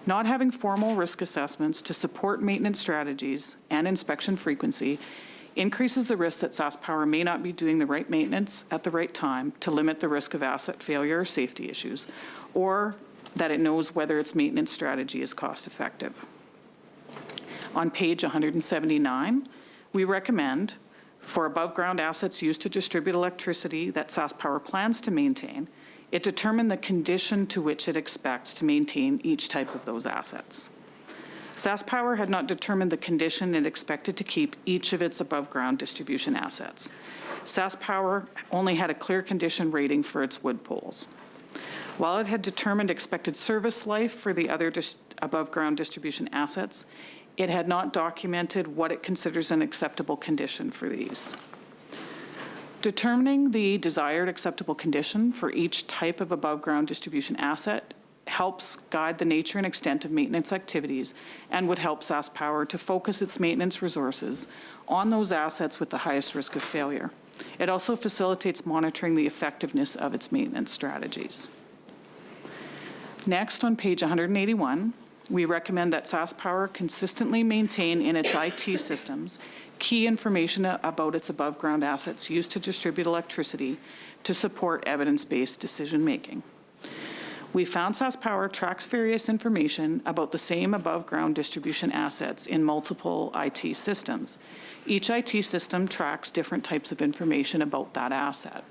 Not having formal risk assessments to support maintenance strategies and inspection frequency increases the risk that SAS Power may not be doing the right maintenance at the right time to limit the risk of asset failure or safety issues, or that it knows whether its maintenance strategy is cost effective. On page 179, we recommend for above-ground assets used to distribute electricity that SaskPower plans to maintain, it determine the condition to which it expects to maintain each type of those assets. SaskPower had not determined the condition it expected to keep each of its above-ground distribution assets. SaskPower only had a clear condition rating for its wood poles. While it had determined expected service life for the other above-ground distribution assets, it had not documented what it considers an acceptable condition for these. Determining the desired acceptable condition for each type of above-ground distribution asset helps guide the nature and extent of maintenance activities and would help SaskPower to focus its maintenance resources on those assets with the highest risk of failure. It also facilitates monitoring the effectiveness of its maintenance strategies. Next, on page 181, we recommend that SaskPower consistently maintain in its IT systems key information about its above-ground assets used to distribute electricity to support evidence-based decision-making. We found SaskPower tracks various information about the same above-ground distribution assets in multiple IT systems. Each IT system tracks different types of information about that asset.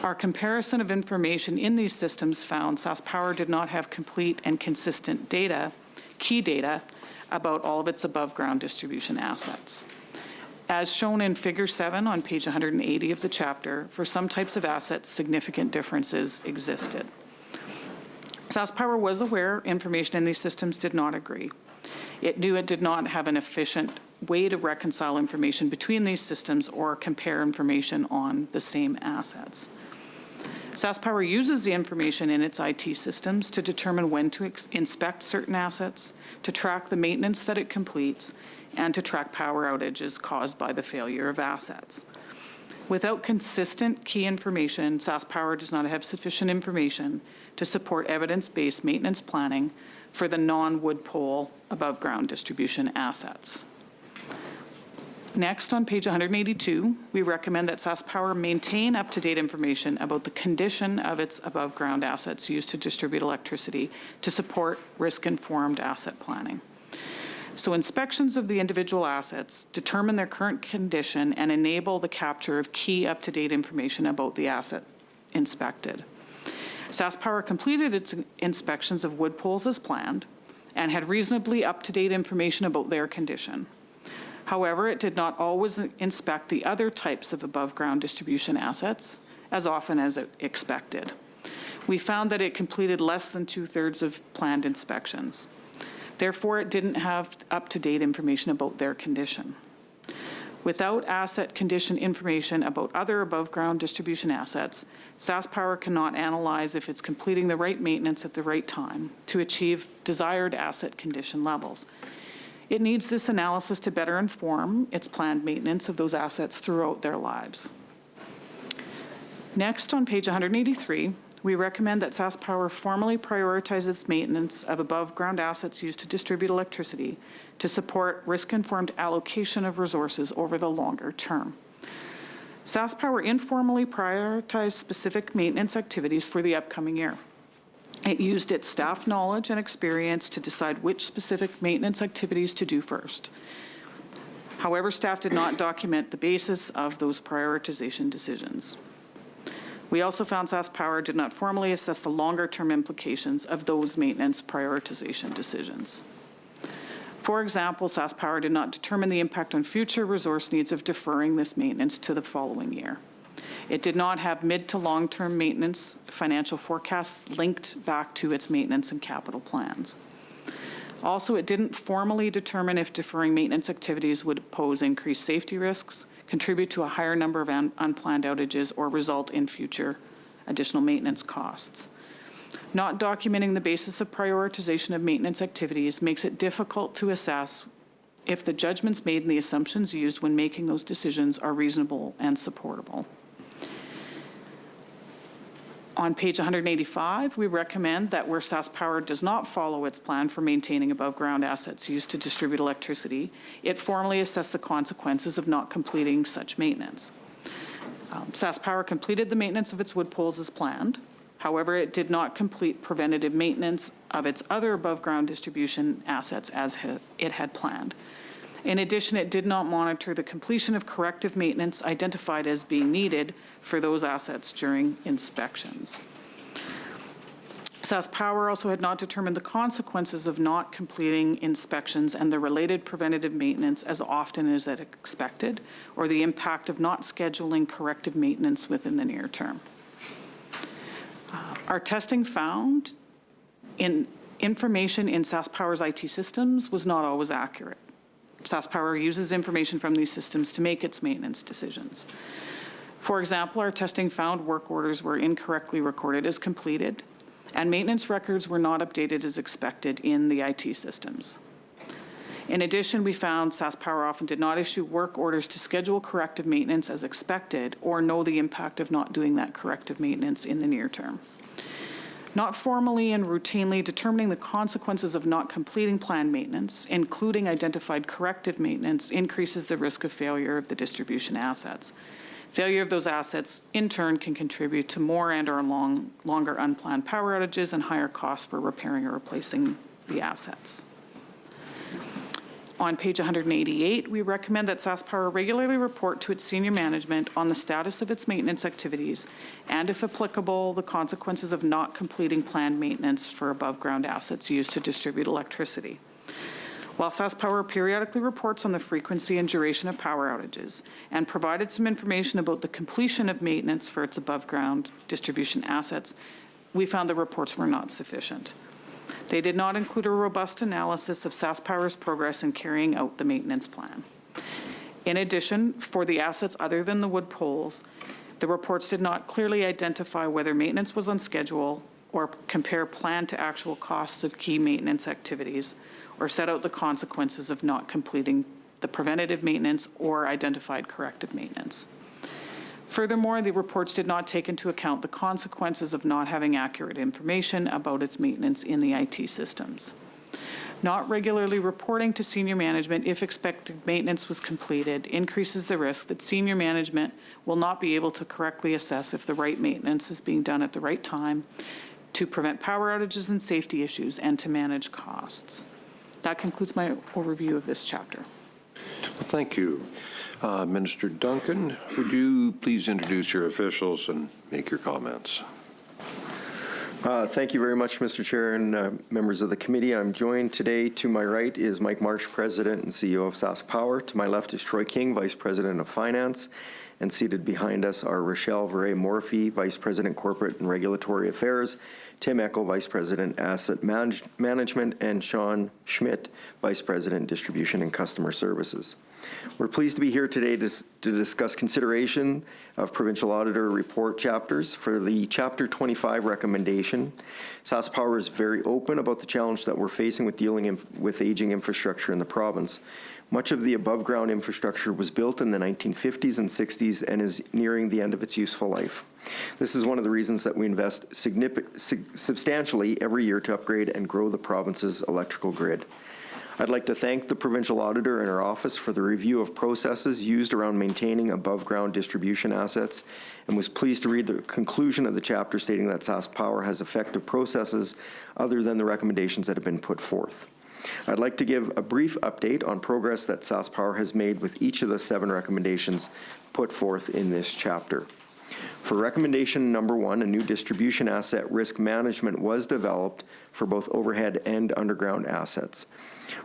Our comparison of information in these systems found SaskPower did not have complete and consistent data, key data, about all of its above-ground distribution assets. As shown in Figure 7 on page 180 of the chapter, for some types of assets, significant differences existed. SaskPower was aware information in these systems did not agree. It knew it did not have an efficient way to reconcile information between these systems or compare information on the same assets. SaskPower uses the information in its IT systems to determine when to inspect certain assets, to track the maintenance that it completes, and to track power outages caused by the failure of assets. Without consistent key information, SaskPower does not have sufficient information to support evidence-based maintenance planning for the non-wood pole above-ground distribution assets. Next, on page 182, we recommend that SaskPower maintain up-to-date information about the condition of its above-ground assets used to distribute electricity to support risk-informed asset planning. So inspections of the individual assets determine their current condition and enable the capture of key up-to-date information about the asset inspected. SaskPower completed its inspections of wood poles as planned and had reasonably up-to-date information about their condition. However, it did not always inspect the other types of above-ground distribution assets as often as it expected. We found that it completed less than 2/3 of planned inspections. Therefore, it didn't have up-to-date information about their condition. Without asset condition information about other above-ground distribution assets, SaskPower cannot analyze if it's completing the right maintenance at the right time to achieve desired asset condition levels. It needs this analysis to better inform its planned maintenance of those assets throughout their lives. Next, on page 183, we recommend that SaskPower formally prioritize its maintenance of above-ground assets used to distribute electricity to support risk-informed allocation of resources over the longer term. SaskPower informally prioritized specific maintenance activities for the upcoming year. It used its staff knowledge and experience to decide which specific maintenance activities to do first. However, staff did not document the basis of those prioritization decisions. We also found SaskPower did not formally assess the longer-term implications of those maintenance prioritization decisions. For example, SaskPower did not determine the impact on future resource needs of deferring this maintenance to the following year. It did not have mid to long-term maintenance financial forecasts linked back to its maintenance and capital plans. Also, it didn't formally determine if deferring maintenance activities would pose increased safety risks, contribute to a higher number of unplanned outages, or result in future additional maintenance costs. Not documenting the basis of prioritization of maintenance activities makes it difficult to assess if the judgments made and the assumptions used when making those decisions are reasonable and supportable. On page 185, we recommend that where SaskPower does not follow its plan for maintaining above-ground assets used to distribute electricity, it formally assess the consequences of not completing such maintenance. SaskPower completed the maintenance of its wood poles as planned. However, it did not complete preventative maintenance of its other above-ground distribution assets as it had planned. In addition, it did not monitor the completion of corrective maintenance identified as being needed for those assets during inspections. SAS Power also had not determined the consequences of not completing inspections and the related preventative maintenance as often as it expected, or the impact of not scheduling corrective maintenance within the near term. Our testing found information in SAS Power's IT systems was not always accurate. SAS Power uses information from these systems to make its maintenance decisions. For example, our testing found work orders were incorrectly recorded as completed, and maintenance records were not updated as expected in the IT systems. In addition, we found SAS Power often did not issue work orders to schedule corrective maintenance as expected or know the impact of not doing that corrective maintenance in the near term. Not formally and routinely determining the consequences of not completing planned maintenance, including identified corrective maintenance, increases the risk of failure of the distribution assets. Failure of those assets, in turn, can contribute to more and/or longer unplanned power outages and higher costs for repairing or replacing the assets. On page 188, we recommend that SAS Power regularly report to its senior management on the status of its maintenance activities and, if applicable, the consequences of not completing planned maintenance for above-ground assets used to distribute electricity. While SAS Power periodically reports on the frequency and duration of power outages and provided some information about the completion of maintenance for its above-ground distribution assets, we found the reports were not sufficient. They did not include a robust analysis of SAS Power's progress in carrying out the maintenance plan. In addition, for the assets other than the wood poles, the reports did not clearly identify whether maintenance was on schedule or compare plan to actual costs of key maintenance activities, or set out the consequences of not completing the preventative maintenance or identified corrective maintenance. Furthermore, the reports did not take into account the consequences of not having accurate information about its maintenance in the IT systems. Not regularly reporting to senior management if expected maintenance was completed increases the risk that senior management will not be able to correctly assess if the right maintenance is being done at the right time to prevent power outages and safety issues and to manage costs. That concludes my overview of this chapter. Thank you. Minister Duncan, would you please introduce your officials and make your comments? Thank you very much, Mr. Chair and members of the committee. I'm joined today, to my right is Mike Marsh, President and CEO of SAS Power. To my left is Troy King, Vice President of Finance. And seated behind us are Rochelle Veray-Morphy, Vice President, Corporate and Regulatory Affairs, Tim Eckel, Vice President, Asset Management, and Sean Schmidt, Vice President, Distribution and Customer Services. We're pleased to be here today to discuss consideration of Provincial Auditor Report chapters. For the Chapter 25 recommendation, SAS Power is very open about the challenge that we're facing with dealing with aging infrastructure in the province. Much of the above-ground infrastructure was built in the 1950s and 60s and is nearing the end of its useful life. This is one of the reasons that we invest substantially every year to upgrade and grow the province's electrical grid. I'd like to thank the provincial auditor and her office for the review of processes used around maintaining above-ground distribution assets, and was pleased to read the conclusion of the chapter stating that SAS Power has effective processes other than the recommendations that have been put forth. I'd like to give a brief update on progress that SAS Power has made with each of the 7 recommendations put forth in this chapter. For recommendation number 1, a new distribution asset risk management was developed for both overhead and underground assets.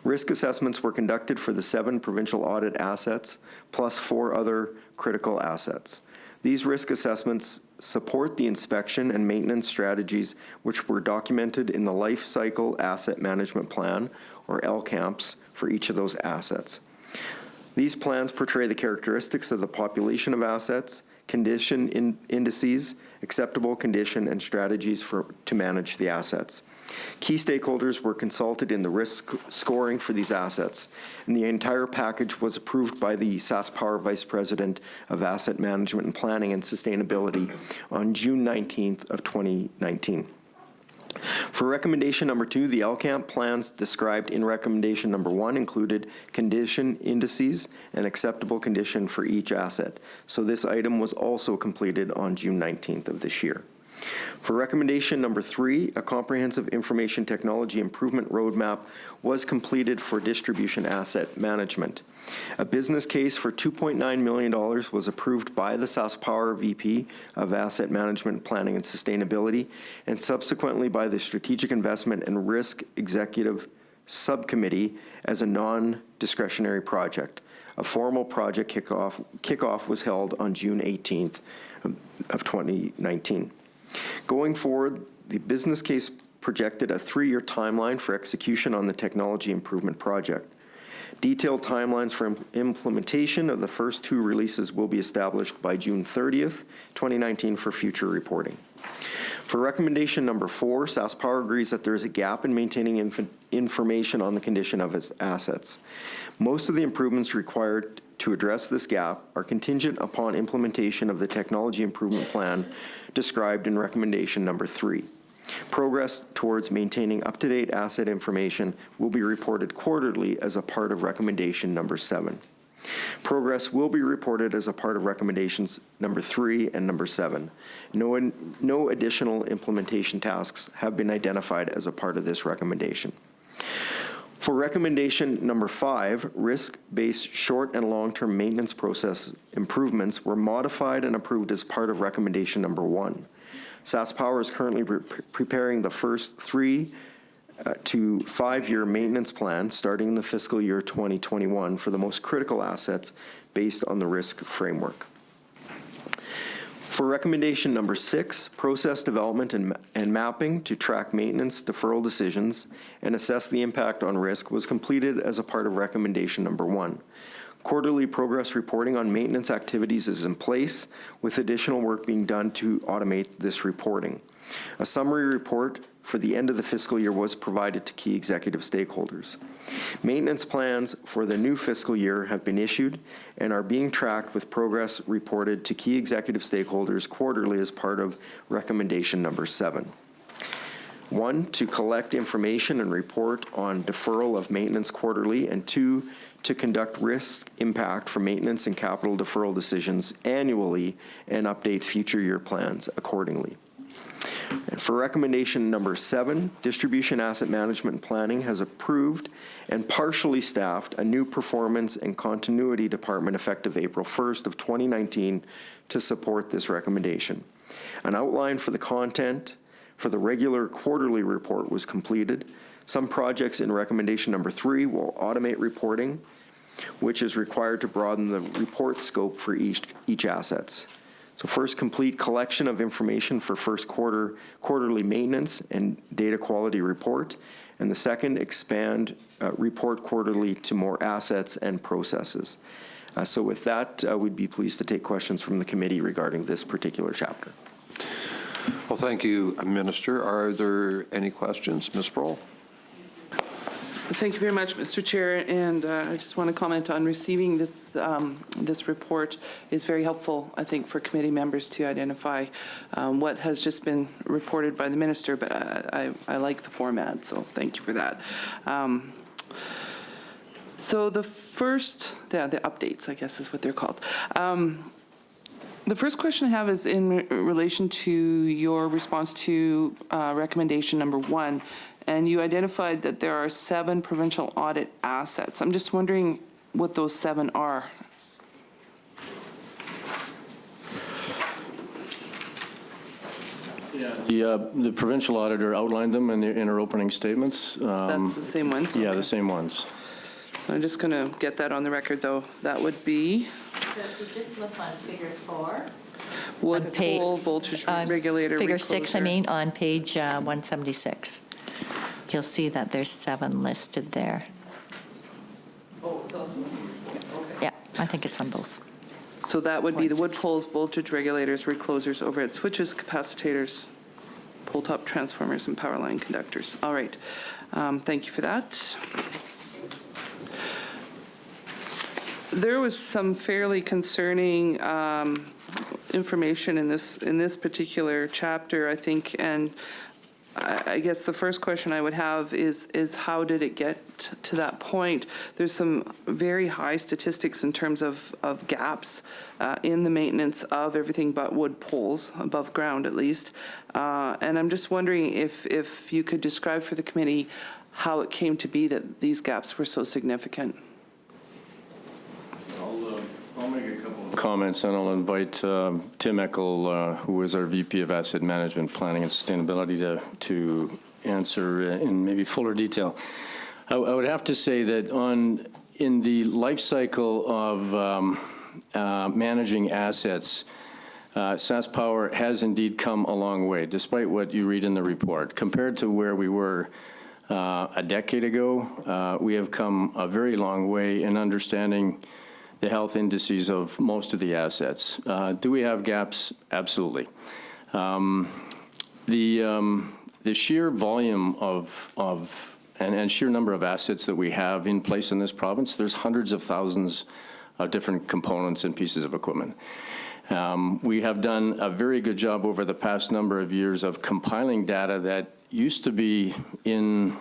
Risk assessments were conducted for the 7 provincial audit assets, plus 4 other critical assets. These risk assessments support the inspection and maintenance strategies which were documented in the Life Cycle Asset Management Plan, or LCAMPS, for each of those assets. These plans portray the characteristics of the population of assets, condition indices, acceptable condition, and strategies to manage the assets. Key stakeholders were consulted in the risk scoring for these assets, and the entire package was approved by the SAS Power Vice President of Asset Management and Planning and Sustainability on June 19th of 2019. For recommendation number 2, the LCAMP plans described in recommendation number 1 included condition indices and acceptable condition for each asset. So this item was also completed on June 19th of this year. For recommendation number 3, a comprehensive information technology improvement roadmap was completed for distribution asset management. A business case for $2.9 million was approved by the SaskPower VP of Asset Management, Planning and Sustainability, and subsequently by the Strategic Investment and Risk Executive Subcommittee as a non-discretionary project. A formal project kickoff was held on June 18th of 2019. Going forward, the business case projected a 3-year timeline for execution on the technology improvement project. Detailed timelines for implementation of the first 2 releases will be established by June 30th, 2019 for future reporting. For recommendation number 4, SaskPower agrees that there is a gap in maintaining information on the condition of its assets. Most of the improvements required to address this gap are contingent upon implementation of the technology improvement plan described in recommendation number 3. Progress towards maintaining up-to-date asset information will be reported quarterly as a part of recommendation number 7. Progress will be reported as a part of recommendations number 3 and number 7. No additional implementation tasks have been identified as a part of this recommendation. For recommendation number 5, risk-based short and long-term maintenance process improvements were modified and approved as part of recommendation number 1. SaskPower is currently preparing the first 3 to 5-year maintenance plan starting in the fiscal year 2021 for the most critical assets based on the risk framework. For recommendation number 6, process development and mapping to track maintenance deferral decisions and assess the impact on risk was completed as a part of recommendation number 1. Quarterly progress reporting on maintenance activities is in place, with additional work being done to automate this reporting. A summary report for the end of the fiscal year was provided to key executive stakeholders. Maintenance plans for the new fiscal year have been issued and are being tracked with progress reported to key executive stakeholders quarterly as part of recommendation number 7. 1, to collect information and report on deferral of maintenance quarterly, and 2, to conduct risk impact for maintenance and capital deferral decisions annually and update future year plans accordingly. And for recommendation number 7, Distribution Asset Management Planning has approved and partially staffed a new performance and continuity department effective April 1st of 2019 to support this recommendation. An outline for the content for the regular quarterly report was completed. Some projects in recommendation number 3 will automate reporting, which is required to broaden the report scope for each assets. So first, complete collection of information for first quarterly maintenance and data quality report. And the second, expand report quarterly to more assets and processes. So with that, we'd be pleased to take questions from the committee regarding this particular chapter. Well, thank you, Minister. Are there any questions? Ms. Sproul? Thank you very much, Mr. Chair, and I just want to comment on receiving this this report is very helpful, I think, for committee members to identify what has just been reported by the minister, but I like the format, so thank you for that. So the first, the updates, I guess is what they're called. The first question I have is in relation to your response to recommendation number 1. And you identified that there are 7 provincial audit assets. I'm just wondering what those 7 are. Yeah, the provincial auditor outlined them in her opening statements. That's the same ones? Yeah, Okay. the same ones. I'm just going to get that on the record, though. That would be So if you just look on figure 4. wood pole voltage regulator. Figure 6, I recloser. mean, on page 176. You'll see that there's 7 listed there. Oh, it's also, okay. Yeah, I think it's on both. So that would be the wood 1.6. poles, voltage regulators, reclosers, overhead switches, capacitors, pole top transformers, and power line conductors. All right. Thank you for that. There was some fairly concerning information in this particular chapter, I think, and I guess the first question I would have is how did it get to that point? There's some very high statistics in terms of gaps in the maintenance of everything but wood poles, above ground at least. And I'm just wondering if you could describe for the committee how it came to be that these gaps were so significant. I'll make a couple of comments, and I'll invite Tim Eckel, who is our VP of Asset Management, Planning and Sustainability, to answer in maybe fuller detail. I would have to say that in the life cycle of managing assets, SaskPower has indeed come a long way, despite what you read in the report. Compared to where we were a decade ago, we have come a very long way in understanding the health indices of most of the assets. Do we have gaps? Absolutely. The sheer volume and sheer number of assets that we have in place in this province, there's hundreds of thousands of different components and pieces of equipment. We have done a very good job over the past number of years of compiling data that used to be in,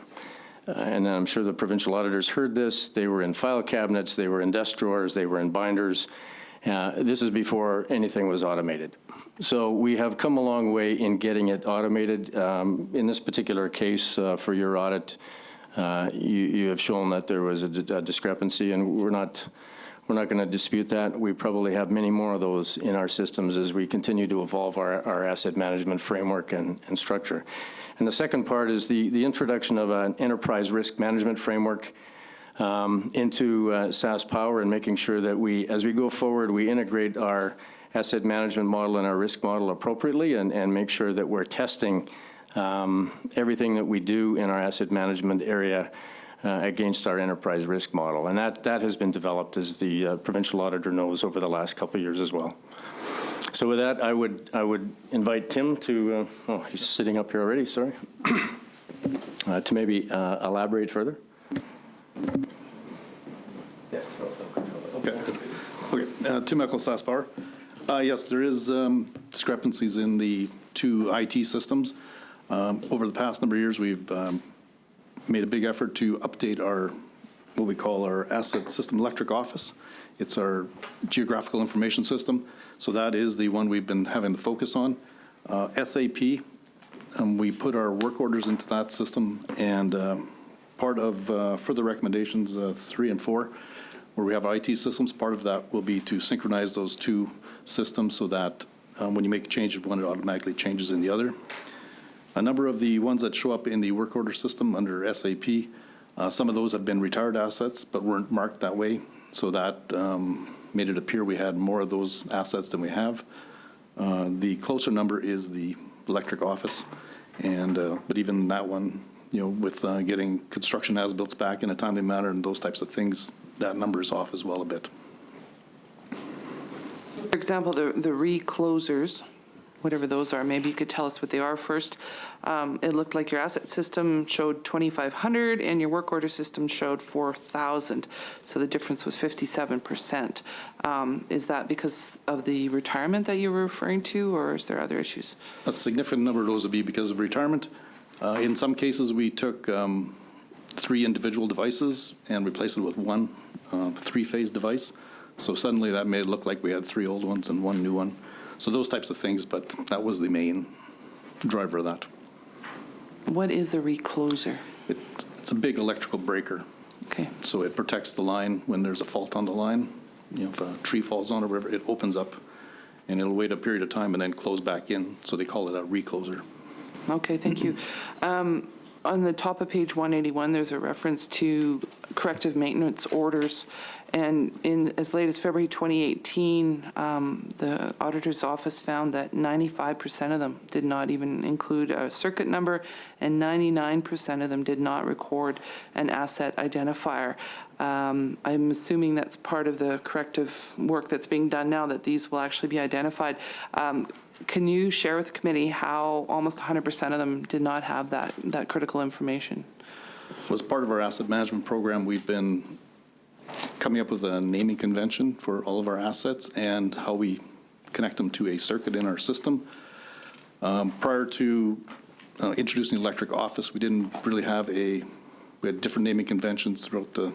and I'm sure the provincial auditors heard this, they were in file cabinets, they were in desk drawers, they were in binders. This is before anything was automated. So we have come a long way in getting it automated. In this particular case, for your audit, you have shown that there was a discrepancy, and we're not going to dispute that. We probably have many more of those in our systems as we continue to evolve our asset management framework and structure. And the second part is the introduction of an enterprise risk management framework into SaskPower, and making sure that as we go forward, we integrate our asset management model and our risk model appropriately, and make sure that we're testing everything that we do in our asset management area against our enterprise risk model. And that has been developed, as the provincial auditor knows, over the last couple of years as well. So with that, I would invite Tim to, he's sitting up here already, sorry, to maybe elaborate further. Okay. Tim Eckel, SaskPower. Yes, there is discrepancies in the two IT systems. Over the past number of years, we've made a big effort to update what we call our asset system electric office. It's our geographical information system. So that is the one we've been having to focus on. SAP, we put our work orders into that system, and part of further recommendations 3 and 4, where we have IT systems, part of that will be to synchronize those two systems so that when you make a change in one, it automatically changes in the other. A number of the ones that show up in the work order system under SAP, some of those have been retired assets but weren't marked that way, so that made it appear we had more of those assets than we have. The closer number is the electric office, and but even that one, with getting construction as-built back in a timely manner and those types of things, that number is off as well a bit. For example, the reclosers, whatever those are, maybe you could tell us what they are first. It looked like your asset system showed 2,500 and your work order system showed 4,000. So the difference was 57%. Is that because of the retirement that you were referring to, or is there other issues? A significant number of those would be because of retirement. In some cases, we took 3 individual devices and replaced it with one 3-phase device. So suddenly that made it look like we had 3 old ones and 1 new one. So those types of things, but that was the main driver of that. What is a recloser? It's a big electrical breaker. Okay. So it protects the line when there's a fault on the line. If a tree falls on or whatever, it opens up, and it'll wait a period of time and then close back in. So they call it a recloser. Okay, thank you. On the top of page 181, there's a reference to corrective maintenance orders. And in as late as February 2018, the auditor's office found that 95% of them did not even include a circuit number, and 99% of them did not record an asset identifier. I'm assuming that's part of the corrective work that's being done now, that these will actually be identified. Can you share with the committee how almost 100% of them did not have that critical information? As part of our asset management program, we've been coming up with a naming convention for all of our assets and how we connect them to a circuit in our system. Prior to introducing electric office. We didn't really have we had different naming conventions throughout the